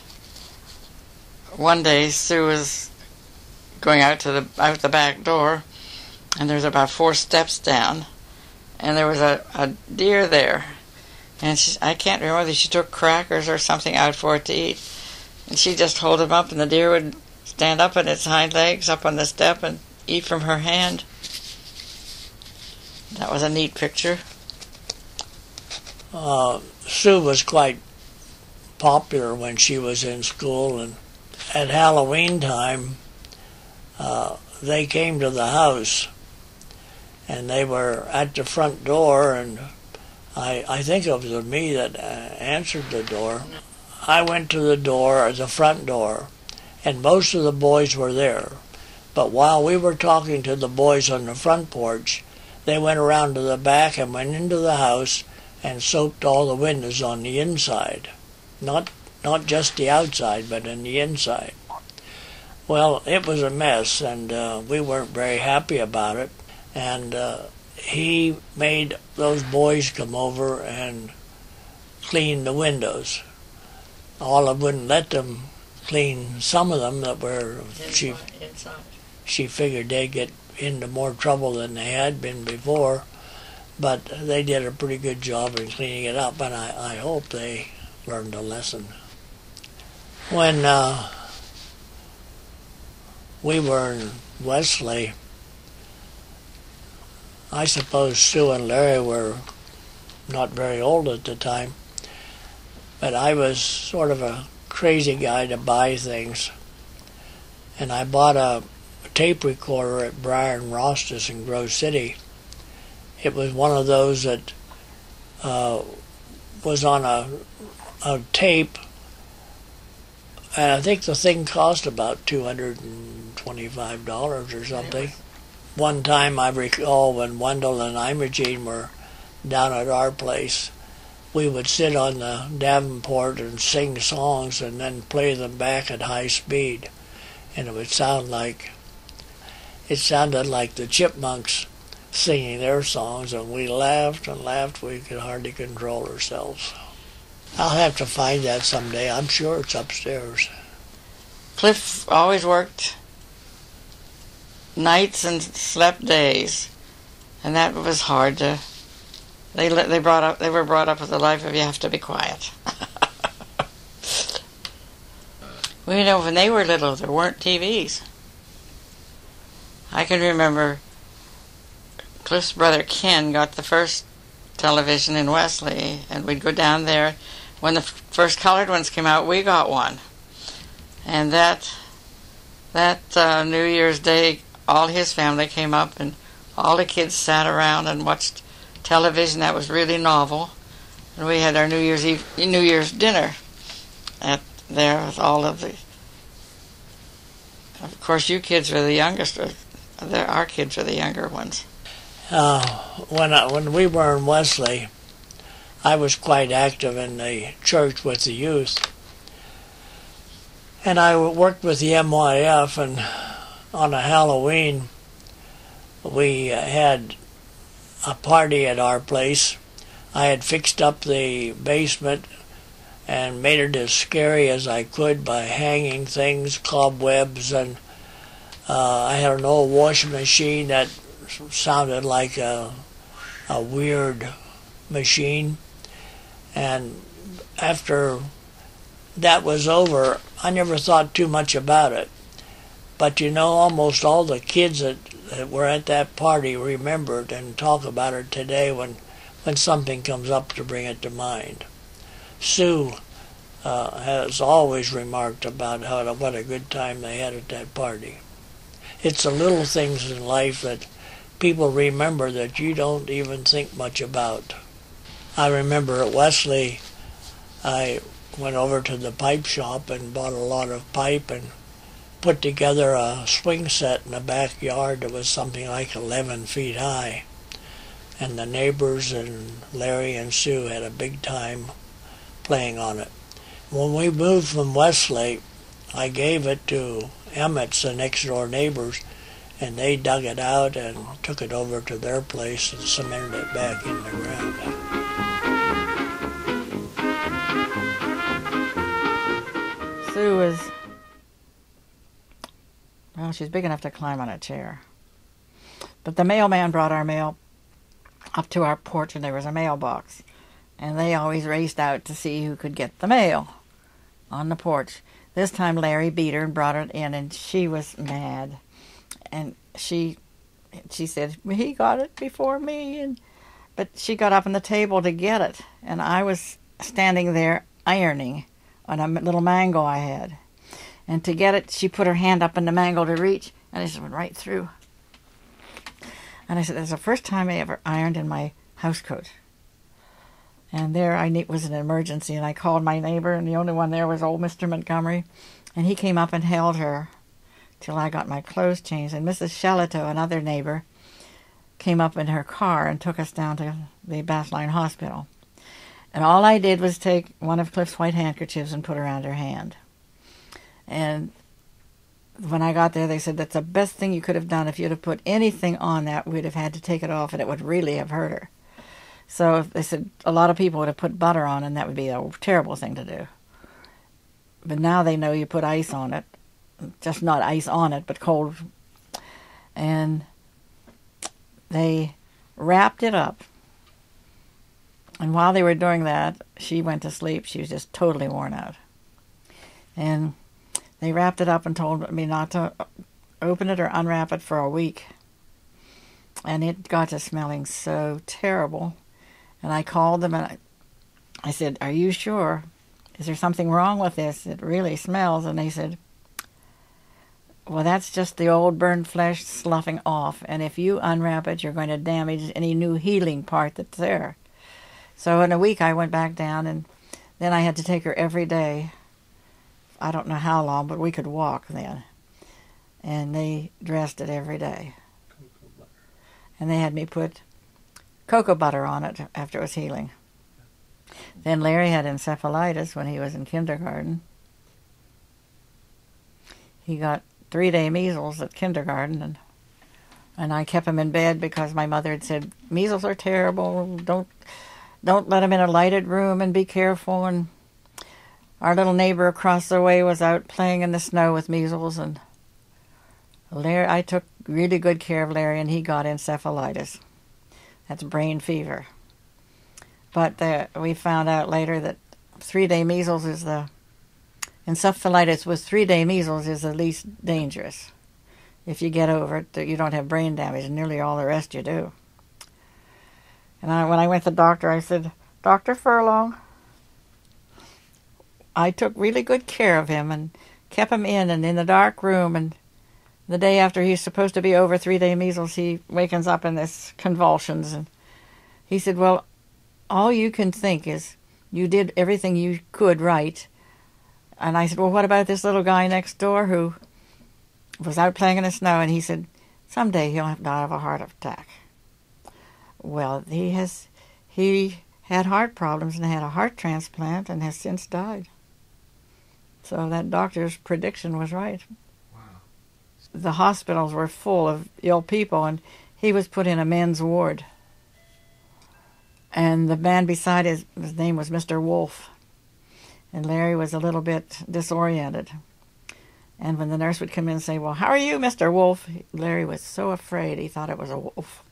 One day, Sue was going out the back door, and there was about 4 steps down, and there was a deer there. And I can't remember whether she took crackers or something out for it to eat. And she just hold him up, and the deer would stand up on its hind legs up on the step and eat from her hand. That was a neat picture. Sue was quite popular when she was in school, and at Halloween time, they came to the house, and they were at the front door, and I think it was me that answered the door. I went to the front door, and most of the boys were there. But while we were talking to the boys on the front porch, they went around to the back and went into the house and soaped all the windows on the inside. Not just the outside, but in the inside. Well, it was a mess, and we weren't very happy about it. And he made those boys come over and clean the windows. Olive wouldn't let them clean some of them that were, she figured they'd get into more trouble than they had been before, but they did a pretty good job in cleaning it up, and I hope they learned a lesson. When we were in Wesley, I suppose Sue and Larry were not very old at the time, but I was sort of a crazy guy to buy things. And I bought a tape recorder at Brian Rostis in Grove City. It was one of those that was on a tape, and I think the thing cost about $225 or something. One time I recall when Wendell and Imogene were down at our place, we would sit on the Davenport and sing songs and then play them back at high speed. And it sounded like the Chipmunks singing their songs, and we laughed and laughed. We could hardly control ourselves. I'll have to find that someday. I'm sure it's upstairs. Cliff always worked nights and slept days, and that was hard to. They were brought up with the life of you have to be quiet. Well, you know, when they were little, there weren't TVs. I can remember Cliff's brother Ken got the first television in Wesley, and we'd go down there. When the first colored ones came out, we got one. And that New Year's Day, all his family came up, and all the kids sat around and watched television that was really novel. And we had our New Year's dinner there with all of the. Of course, you kids were the youngest. Our kids were the younger ones. When we were in Wesley, I was quite active in the church with the youth. And I worked with the MYF, and on a Halloween, we had a party at our place. I had fixed up the basement and made it as scary as I could by hanging things, cobwebs, and I had an old washing machine that sounded like a weird machine. And after that was over, I never thought too much about it. But you know, almost all the kids that were at that party remembered and talk about it today when something comes up to bring it to mind. Sue has always remarked about what a good time they had at that party. It's the little things in life that people remember that you don't even think much about. I remember at Wesley, I went over to the pipe shop and bought a lot of pipe and put together a swing set in the backyard that was something like 11 feet high. And the neighbors and Larry and Sue had a big time playing on it. When we moved from Wesley, I gave it to Emmett's, the next door neighbors, and they dug it out and took it over to their place and cemented it back in the ground. Sue was, well, she's big enough to climb on a chair. But the mailman brought our mail up to our porch, and there was a mailbox. And they always raced out to see who could get the mail on the porch. This time Larry beat her and brought it in, and she was mad. And she said, he got it before me. But she got up on the table to get it, and I was standing there ironing on a little mango I had. And to get it, she put her hand up in the mango to reach, and it just went right through. And I said, that's the first time I ever ironed in my house coat. And there was an emergency, and I called my neighbor, and the only one there was old Mr. Montgomery. And he came up and held her till I got my clothes changed. And Mrs. Shellito, another neighbor, came up in her car and took us down to the Bathline Hospital. And all I did was take one of Cliff's white handkerchiefs and put around her hand. And when I got there, they said, that's the best thing you could have done. If you'd have put anything on that, we'd have had to take it off, and it would really have hurt her. So they said a lot of people would have put butter on, and that would be a terrible thing to do. But now they know you put ice on it. Just not ice on it, but cold. And they wrapped it up. And while they were doing that, she went to sleep. She was just totally worn out. And they wrapped it up and told me not to open it or unwrap it for a week. And it got to smelling so terrible. And I called them and I said, are you sure? Is there something wrong with this? It really smells. And they said, well, that's just the old burned flesh sloughing off. And if you unwrap it, you're going to damage any new healing part that's there. So in a week, I went back down, and then I had to take her every day. I don't know how long, but we could walk then. And they dressed it every day. And they had me put cocoa butter on it after it was healing. Then Larry had encephalitis when he was in kindergarten. He got 3-day measles at kindergarten, and I kept him in bed because my mother had said, measles are terrible, don't let him in a lighted room and be careful. And our little neighbor across the way was out playing in the snow with measles, and I took really good care of Larry, and he got encephalitis. That's brain fever. But we found out later that 3-day measles is encephalitis with 3-day measles is the least dangerous. If you get over it, you don't have brain damage, and nearly all the rest you do. And when I went to the doctor, I said, Dr. Furlong, I took really good care of him and kept him in the dark room, and the day after he's supposed to be over 3-day measles, he wakens up in this convulsions. And he said, well, all you can think is you did everything you could right. And I said, well, what about this little guy next door who was out playing in the snow? And he said, someday he'll die of a heart attack. Well, he had heart problems and had a heart transplant and has since died. So that doctor's prediction was right. Wow. The hospitals were full of ill people, and he was put in a men's ward. And the man beside his name was Mr. Wolf. And Larry was a little bit disoriented. And when the nurse would come in and say, well, how are you, Mr. Wolf? Larry was so afraid he thought it was a wolf.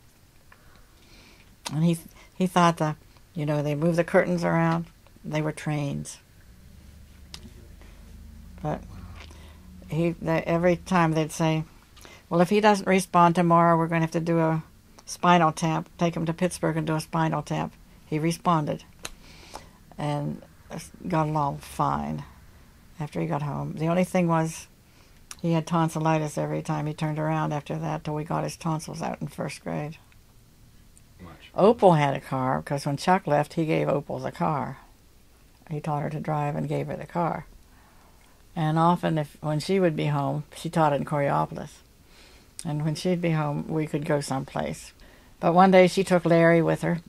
And he thought they moved the curtains around. They were trains. But every time they'd say, well, if he doesn't respond tomorrow, we're going to have to do a spinal tap, take him to Pittsburgh and do a spinal tap. He responded and got along fine after he got home. The only thing was he had tonsillitis every time he turned around after that till we got his tonsils out in first grade. Opal had a car because when Chuck left, he gave Opal the car. He taught her to drive and gave her the car. And often when she would be home, she taught in Coriopolis. And when she'd be home, we could go someplace. But one day she took Larry with her,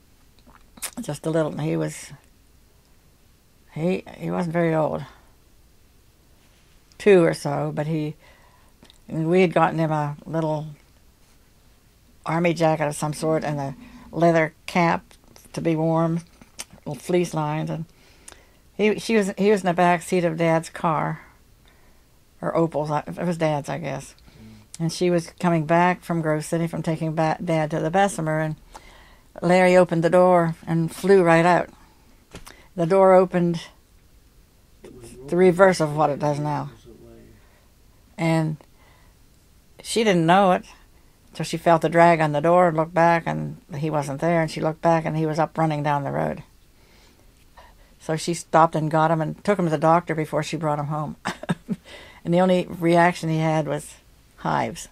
just a little. He wasn't very old, 2 or so, but we had gotten him a little army jacket of some sort and a leather cap to be warm, little fleece lined, and he was in the back seat of Dad's car, or Opal's. It was Dad's, I guess. And she was coming back from Grove City from taking Dad to the Bessemer, and Larry opened the door and flew right out. The door opened the reverse of what it does now. And she didn't know it until she felt the drag on the door and looked back, and he wasn't there, and she looked back and he was up running down the road. So she stopped and got him and took him to the doctor before she brought him home. And the only reaction he had was hives,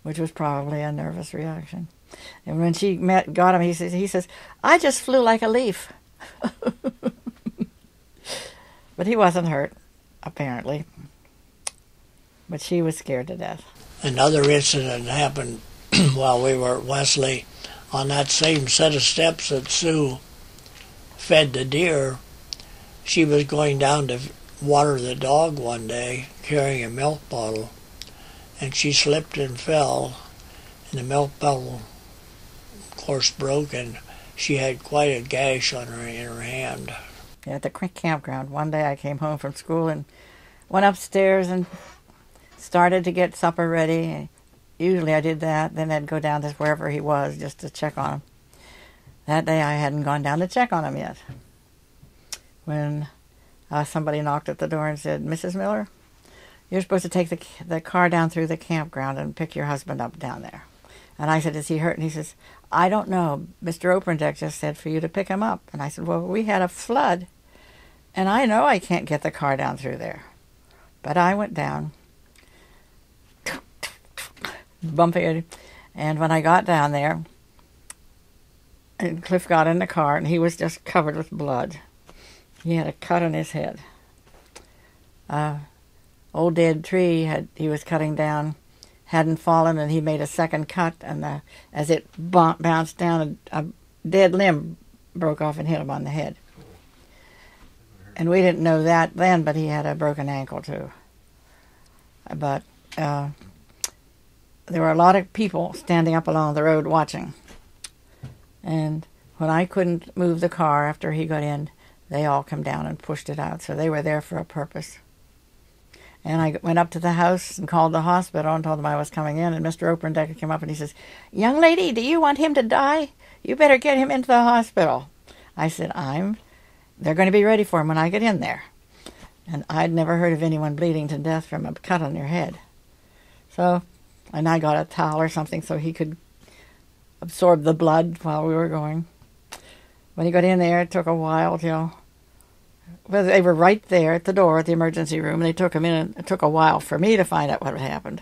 which was probably a nervous reaction. And when she got him, he says, I just flew like a leaf. But he wasn't hurt, apparently. But she was scared to death. Another incident happened while we were at Wesley. On that same set of steps that Sue fed the deer, she was going down to water the dog one day, carrying a milk bottle, and she slipped and fell, and the milk bottle, of course, broke, and she had quite a gash in her hand. At the campground, one day I came home from school and went upstairs and started to get supper ready. Usually I did that, then I'd go down to wherever he was just to check on him. That day I hadn't gone down to check on him yet, when somebody knocked at the door and said, Mrs. Miller, you're supposed to take the car down through the campground and pick your husband up down there. And I said, is he hurt? And he says, I don't know. Mr. Oprendeck just said for you to pick him up. And I said, well, we had a flood, and I know I can't get the car down through there. But I went down, bumping it, and when I got down there, and Cliff got in the car, and he was just covered with blood. He had a cut on his head. Old dead tree he was cutting down hadn't fallen, and he made a second cut, and as it bounced down, a dead limb broke off and hit him on the head. And we didn't know that then, but he had a broken ankle too. But there were a lot of people standing up along the road watching. And when I couldn't move the car after he got in, they all come down and pushed it out. So they were there for a purpose. And I went up to the house and called the hospital and told them I was coming in. And Mr. Operndecker came up and he says, "Young lady, do you want him to die? You better get him into the hospital." I said, they're going to be ready for him when I get in there. And I'd never heard of anyone bleeding to death from a cut on your head. So, and I got a towel or something so he could absorb the blood while we were going. When he got in there, it took a while till... Well, they were right there at the door at the emergency room, and they took him in, and it took a while for me to find out what had happened.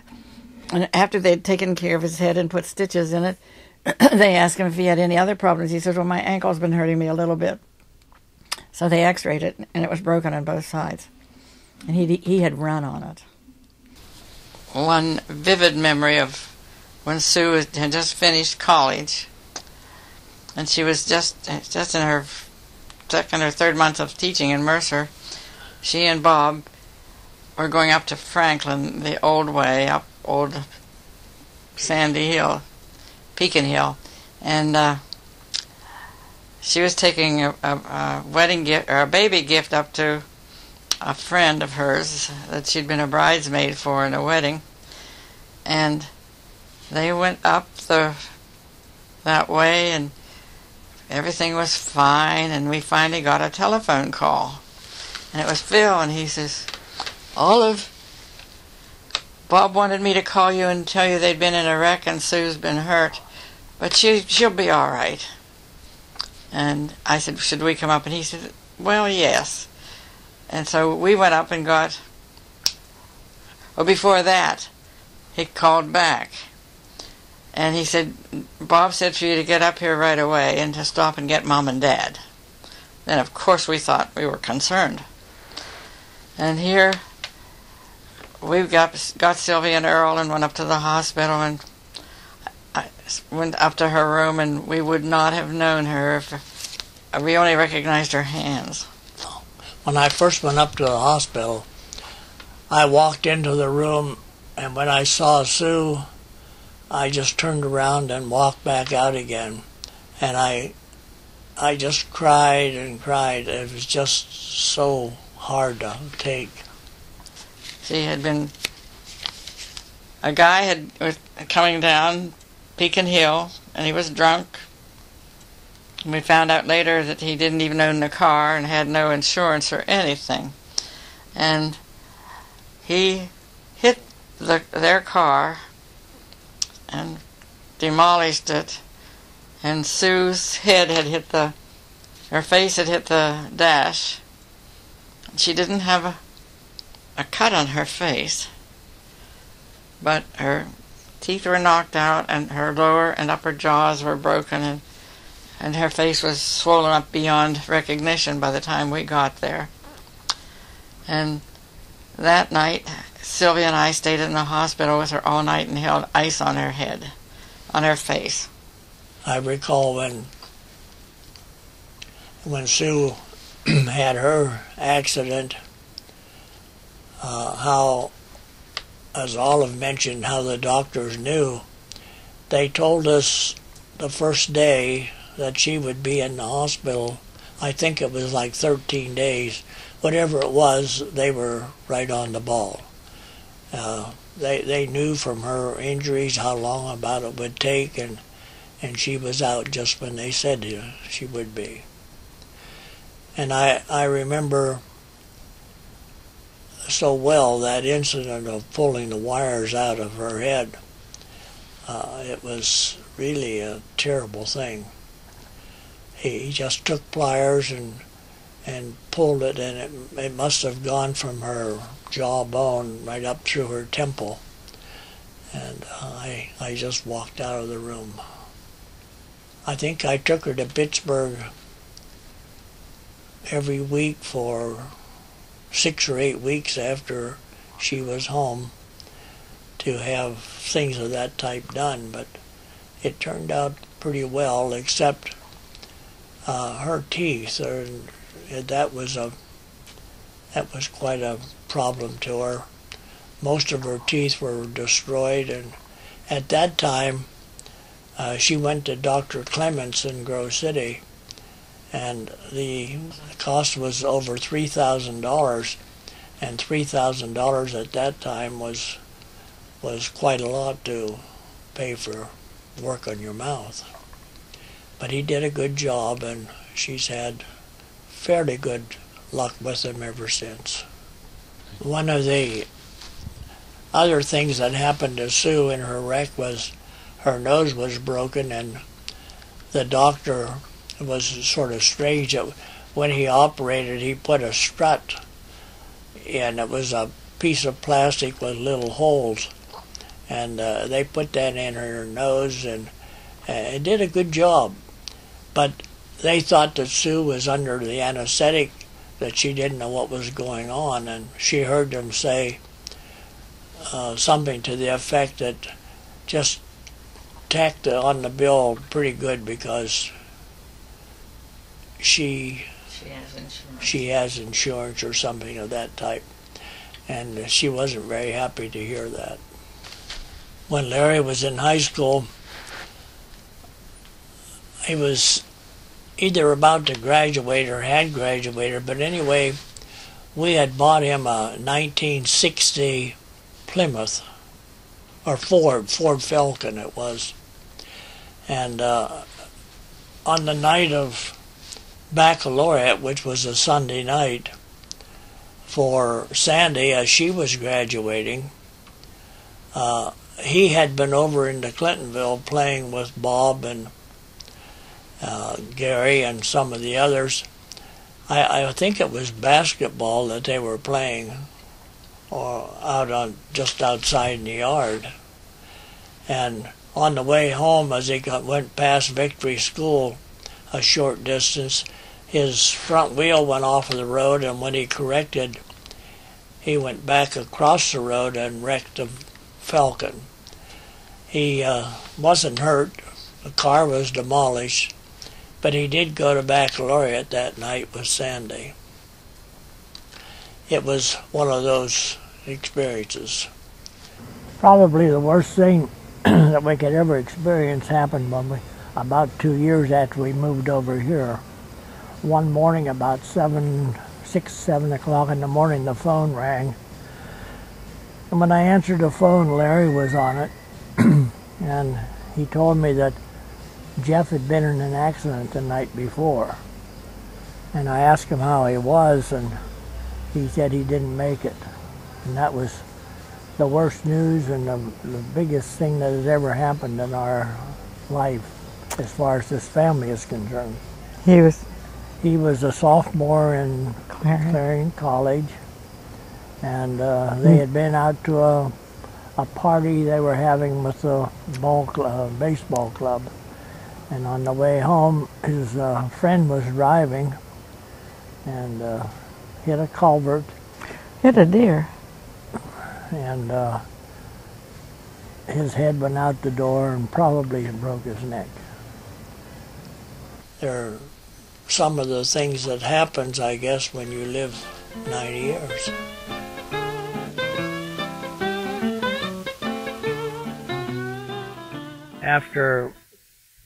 And after they'd taken care of his head and put stitches in it, they asked him if he had any other problems. He said, "Well, my ankle's been hurting me a little bit." So they x-rayed it, and it was broken on both sides. And he had run on it. One vivid memory of when Sue had just finished college, and she was just in her second or third month of teaching in Mercer. She and Bob were going up to Franklin the old way, up old Sandy Hill, Pekin Hill, and she was taking a wedding gift or a baby gift up to a friend of hers that she'd been a bridesmaid for in a wedding, and they went up that way, and everything was fine, and we finally got a telephone call, and it was Phil, and he says, "Olive, Bob wanted me to call you and tell you they'd been in a wreck and Sue's been hurt, but she'll be all right." And I said, "Should we come up?" And he said, "Well, yes." And so we went up and got... Well, before that, he called back. And he said, "Bob said for you to get up here right away and to stop and get Mom and Dad." Then, of course, we thought we were concerned. And here we got Sylvia and Earl and went up to the hospital, and I went up to her room, and we would not have known her if we only recognized her hands. When I first went up to the hospital, I walked into the room, and when I saw Sue, I just turned around and walked back out again. And I just cried and cried. It was just so hard to take. She had been... A guy was coming down Pekin Hill, and he was drunk. And we found out later that he didn't even own the car and had no insurance or anything. And he hit their car and demolished it, and Sue's head had hit her face had hit the dash. She didn't have a cut on her face, but her teeth were knocked out, and her lower and upper jaws were broken, and her face was swollen up beyond recognition by the time we got there. And that night, Sylvia and I stayed in the hospital with her all night and held ice on her head, on her face. I recall when Sue had her accident, how, as Olive mentioned, how the doctors knew. They told us the first day that she would be in the hospital. I think it was like 13 days. Whatever it was, they were right on the ball. They knew from her injuries how long about it would take, and she was out just when they said she would be. And I remember so well that incident of pulling the wires out of her head. It was really a terrible thing. He just took pliers and pulled it, and it must have gone from her jawbone right up through her temple. And I just walked out of the room. I think I took her to Pittsburgh every week for 6 or 8 weeks after she was home to have things of that type done, but it turned out pretty well, except her teeth. That was That was quite a problem to her. Most of her teeth were destroyed, and at that time she went to Dr. Clements in Grove City, and the cost was over $3,000, and $3,000 at that time was quite a lot to pay for work on your mouth. But he did a good job, and she's had fairly good luck with him ever since. One of the other things that happened to Sue in her wreck was her nose was broken, and the doctor was sort of strange that when he operated, he put a strut in. It was a piece of plastic with little holes, and they put that in her nose, and it did a good job. But they thought that Sue was under the anesthetic, that she didn't know what was going on, and she heard them say something to the effect that just tacked on the bill pretty good because she has insurance or something of that type. And she wasn't very happy to hear that. When Larry was in high school, he was either about to graduate or had graduated, but anyway, we had bought him a 1960 Plymouth, or Ford Falcon it was. And on the night of baccalaureate, which was a Sunday night, for Sandy, as she was graduating, he had been over into Clintonville playing with Bob and Gary and some of the others. I think it was basketball that they were playing, or out on just outside in the yard. And on the way home, as he went past Victory School a short distance, his front wheel went off of the road, and when he corrected, he went back across the road and wrecked the Falcon. He wasn't hurt. The car was demolished, but he did go to baccalaureate that night with Sandy. It was one of those experiences. Probably the worst thing that we could ever experience happened when about 2 years after we moved over here. One morning about 7 o'clock in the morning, the phone rang. And when I answered the phone, Larry was on it. And he told me that Jeff had been in an accident the night before. And I asked him how he was, and he said he didn't make it. And that was the worst news and the biggest thing that has ever happened in our life as far as this family is concerned. He was a sophomore in Clarion College, and they had been out to a party they were having with the baseball club. And on the way home, his friend was driving and hit a culvert. Hit a deer. And his head went out the door and probably broke his neck. There are some of the things that happens, I guess, when you live 90 years. After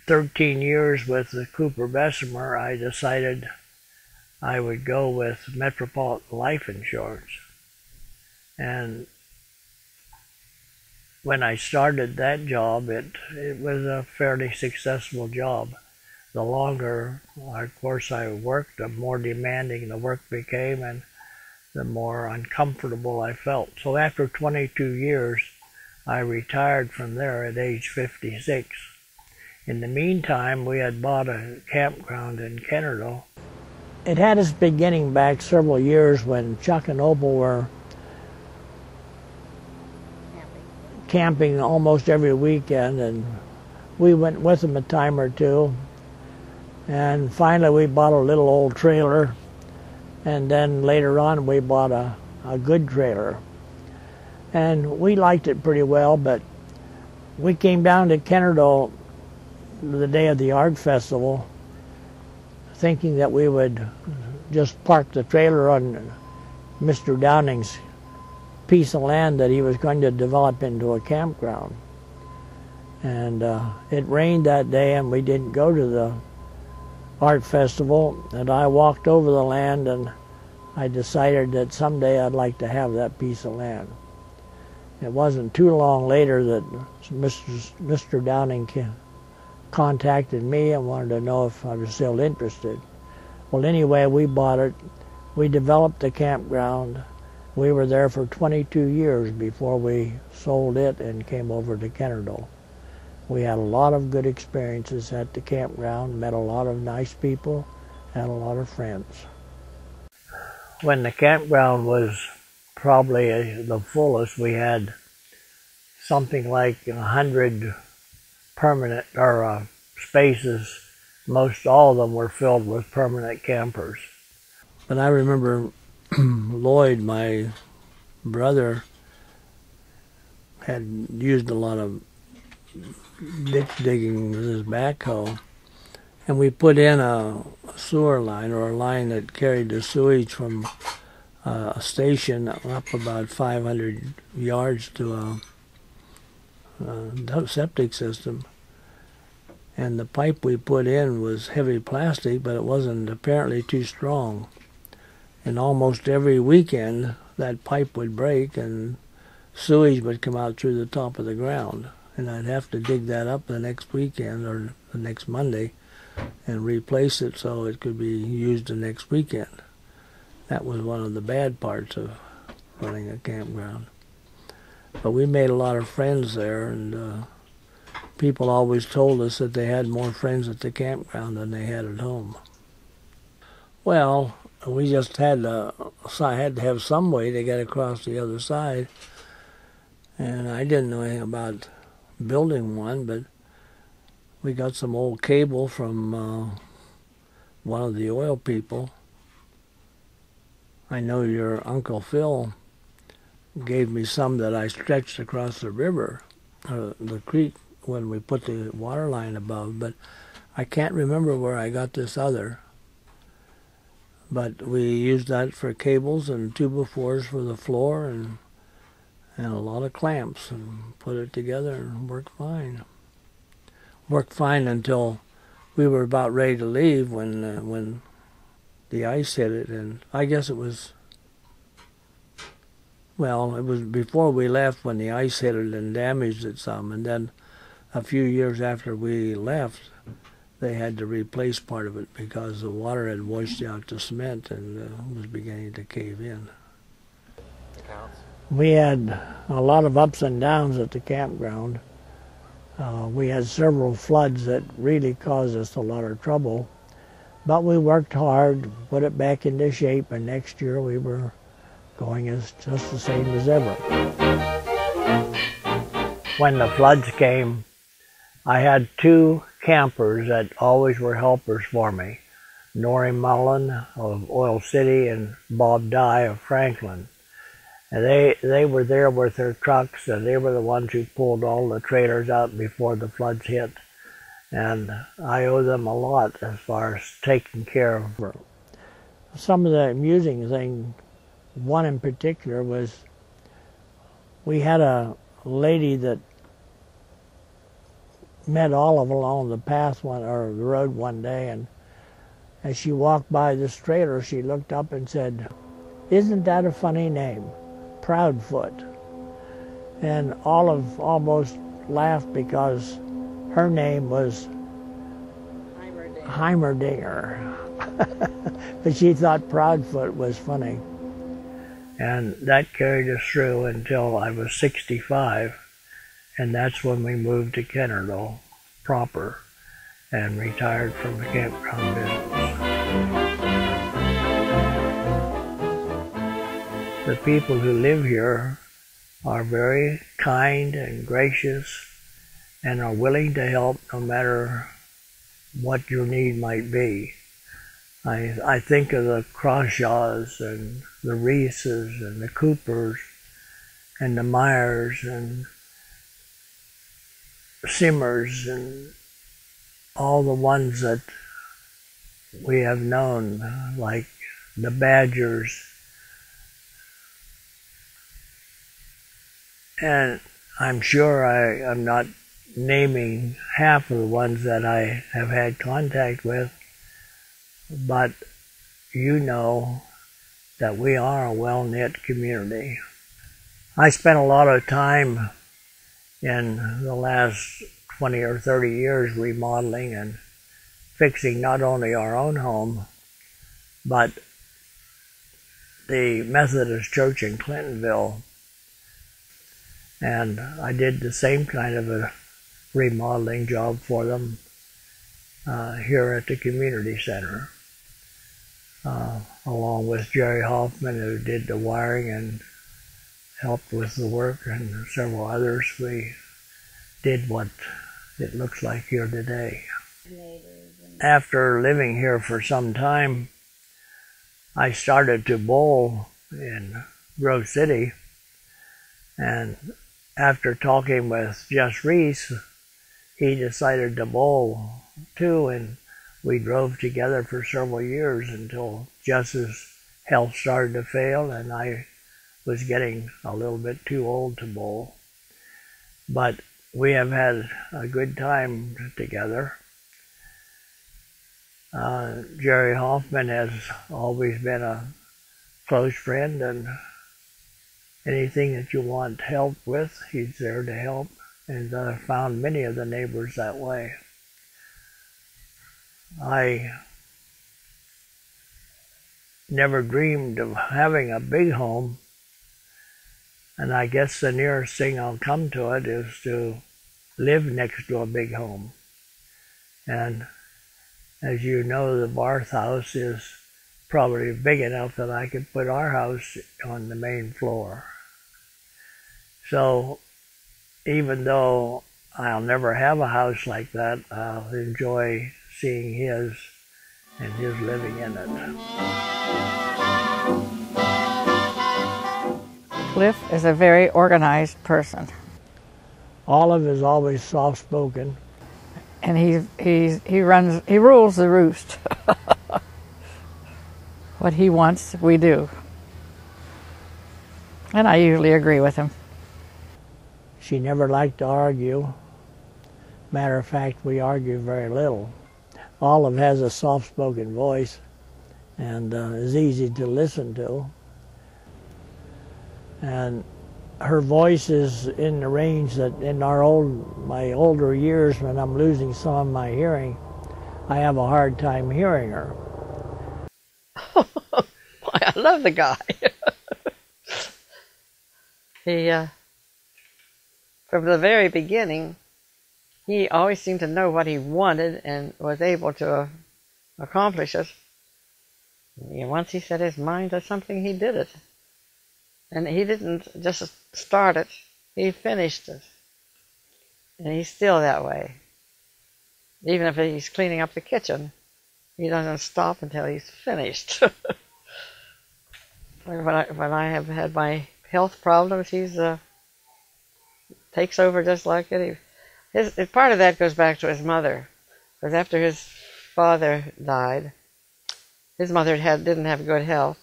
13 years with the Cooper Bessemer, I decided I would go with Metropolitan Life Insurance. And when I started that job, it was a fairly successful job. The longer, of course, I worked, the more demanding the work became and the more uncomfortable I felt. So after 22 years, I retired from there at age 56. In the meantime, we had bought a campground in Kennerdall. It had its beginning back several years when Chuck and Opal were camping almost every weekend, and we went with them a time or two. And finally we bought a little old trailer, and then later on we bought a good trailer. And we liked it pretty well, but we came down to Kennerdall the day of the art festival thinking that we would just park the trailer on Mr. Downing's piece of land that he was going to develop into a campground. And it rained that day and we didn't go to the art festival, and I walked over the land and I decided that someday I'd like to have that piece of land. It wasn't too long later that Mr. Downing contacted me and wanted to know if I was still interested. Well, anyway, we bought it. We developed the campground. We were there for 22 years before we sold it and came over to Kennardall. We had a lot of good experiences at the campground, met a lot of nice people, had a lot of friends. When the campground was probably the fullest, we had something like 100 permanent spaces. Most all of them were filled with permanent campers. But I remember Lloyd, my brother, had used a lot of ditch digging with his backhoe, and we put in a sewer line, or a line that carried the sewage from a station up about 500 yards to a septic system. And the pipe we put in was heavy plastic, but it wasn't apparently too strong. And almost every weekend that pipe would break and sewage would come out through the top of the ground. And I'd have to dig that up the next weekend or the next Monday and replace it so it could be used the next weekend. That was one of the bad parts of running a campground. But we made a lot of friends there, and people always told us that they had more friends at the campground than they had at home. Well, we just had to have some way to get across the other side, and I didn't know anything about building one, but we got some old cable from one of the oil people. I know your Uncle Phil gave me some that I stretched across the river, the creek, when we put the water line above, but I can't remember where I got this other. But we used that for cables and 2x4s for the floor, and a lot of clamps, and put it together and worked fine. Worked fine until we were about ready to leave when the ice hit it, and I guess it was before we left when the ice hit it and damaged it some, and then a few years after we left, they had to replace part of it because the water had washed out the cement and was beginning to cave in. We had a lot of ups and downs at the campground. We had several floods that really caused us a lot of trouble, but we worked hard, put it back into shape, and next year we were going just the same as ever. When the floods came, I had two campers that always were helpers for me, Norrie Mullen of Oil City and Bob Dye of Franklin. And they were there with their trucks, and they were the ones who pulled all the trailers out before the floods hit. And I owe them a lot as far as taking care of her. Some of the amusing things, one in particular, was we had a lady that met Olive along the path or the road one day, and as she walked by this trailer, she looked up and said, "Isn't that a funny name? Proudfoot." And Olive almost laughed because her name was Heimerdinger. But she thought Proudfoot was funny. And that carried us through until I was 65, and that's when we moved to Kennardall proper and retired from the campground business. The people who live here are very kind and gracious and are willing to help no matter what your need might be. I think of the Crawshaws and the Reeses and the Coopers and the Myers and Simmers and all the ones that we have known, like the Badgers And I'm sure I'm not naming half of the ones that I have had contact with, but you know that we are a well-knit community. I spent a lot of time in the last 20 or 30 years remodeling and fixing not only our own home, but the Methodist Church in Clintonville. And I did the same kind of a remodeling job for them here at the community center, along with Jerry Hoffman, who did the wiring and helped with the work, and several others. We did what it looks like here today. After living here for some time, I started to bowl in Grove City, and after talking with Jess Reese, he decided to bowl too, and we drove together for several years until Jess's health started to fail and I was getting a little bit too old to bowl. But we have had a good time together. Jerry Hoffman has always been a close friend, and anything that you want help with, he's there to help, and I found many of the neighbors that way. I never dreamed of having a big home, and I guess the nearest thing I'll come to it is to live next to a big home. And as you know, the Barth house is probably big enough that I could put our house on the main floor. So even though I'll never have a house like that, I'll enjoy seeing his and his living in it. Cliff is a very organized person. Olive is always soft-spoken. And he rules the roost. What he wants, we do. And I usually agree with him. She never liked to argue. Matter of fact, we argue very little. Olive has a soft-spoken voice and is easy to listen to. And her voice is in the range that in my older years, when I'm losing some of my hearing, I have a hard time hearing her. I love the guy. He, from the very beginning, he always seemed to know what he wanted and was able to accomplish it. And once he set his mind to something, he did it. And he didn't just start it, he finished it. And he's still that way. Even if he's cleaning up the kitchen, he doesn't stop until he's finished. When I have had my health problems, he's takes over just like it. Part of that goes back to his mother, because after his father died, his mother didn't have good health,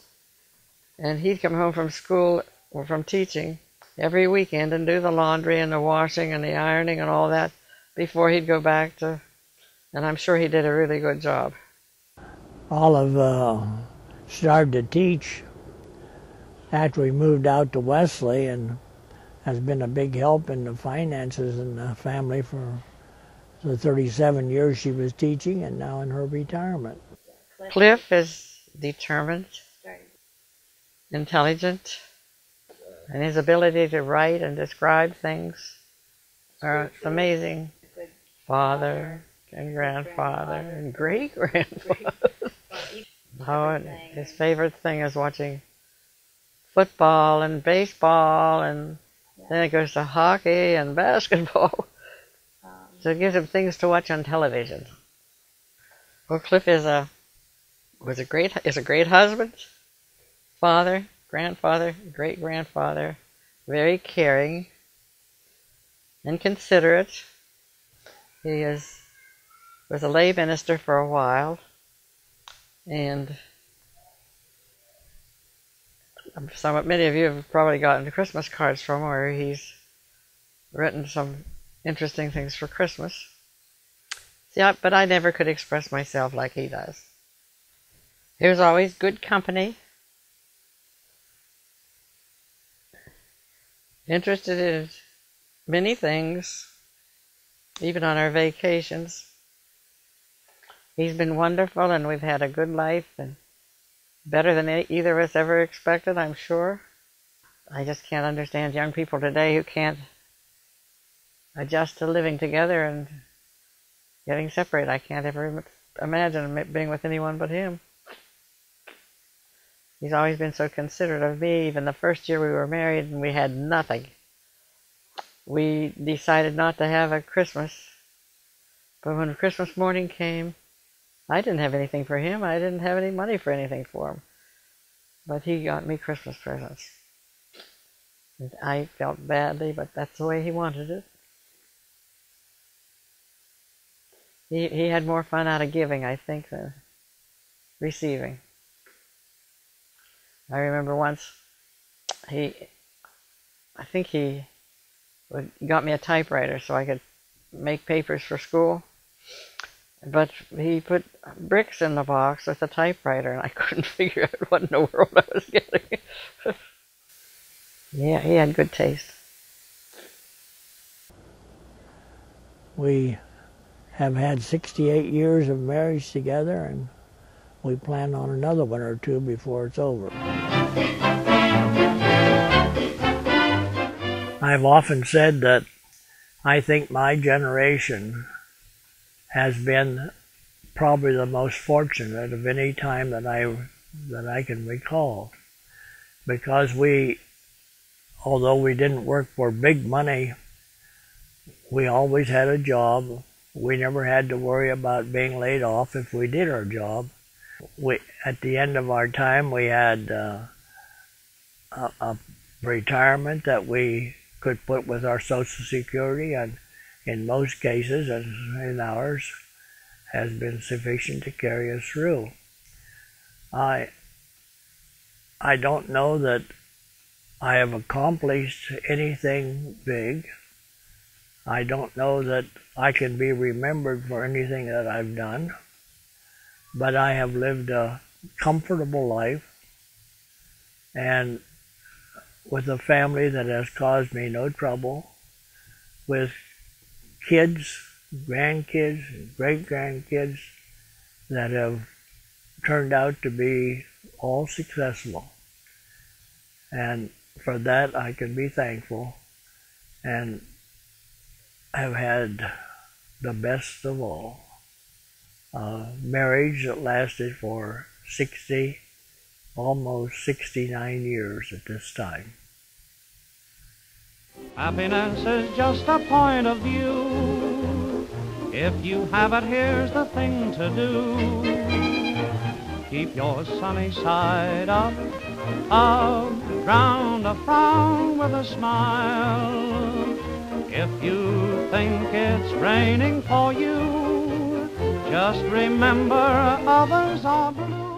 and he'd come home from school or from teaching every weekend and do the laundry and the washing and the ironing and all that before he'd go back to, and I'm sure he did a really good job. Olive started to teach after we moved out to Wesley, and has been a big help in the finances in the family for the 37 years she was teaching and now in her retirement. Cliff is determined, intelligent, and his ability to write and describe things are amazing. Father and grandfather and great-grandfather. His favorite thing is watching football and baseball, and then it goes to hockey and basketball. So it gives him things to watch on television. Well, Cliff is a great husband, father, grandfather, great-grandfather, very caring and considerate. He was a lay minister for a while, and many of you have probably gotten Christmas cards from him where he's written some interesting things for Christmas. See, but I never could express myself like he does. He was always good company, interested in many things, even on our vacations. He's been wonderful, and we've had a good life, and better than either of us ever expected, I'm sure. I just can't understand young people today who can't adjust to living together and getting separated. I can't ever imagine being with anyone but him. He's always been so considerate of me. Even the first year we were married and we had nothing, we decided not to have a Christmas. But when Christmas morning came, I didn't have anything for him. I didn't have any money for anything for him. But he got me Christmas presents. And I felt badly, but that's the way he wanted it. He had more fun out of giving, I think, than receiving. I remember once I think he got me a typewriter so I could make papers for school. But he put bricks in the box with the typewriter, and I couldn't figure out what in the world I was getting. Yeah, he had good taste. We have had 68 years of marriage together, and we plan on another one or two before it's over. I've often said that I think my generation has been probably the most fortunate of any time that I can recall, because although we didn't work for big money, we always had a job. We never had to worry about being laid off if we did our job. At the end of our time, we had a retirement that we could put with our Social Security, and in most cases, and in ours, has been sufficient to carry us through. I don't know that I have accomplished anything big. I don't know that I can be remembered for anything that I've done, but I have lived a comfortable life, and with a family that has caused me no trouble, with kids, grandkids, great-grandkids that have turned out to be all successful. And for that I can be thankful, and have had the best of all. Marriage that lasted for almost 69 years at this time. Happiness is just a point of view. If you have it, here's the thing to do. Keep your sunny side up, drown a frown with a smile. If you think it's raining for you, just remember others are blue.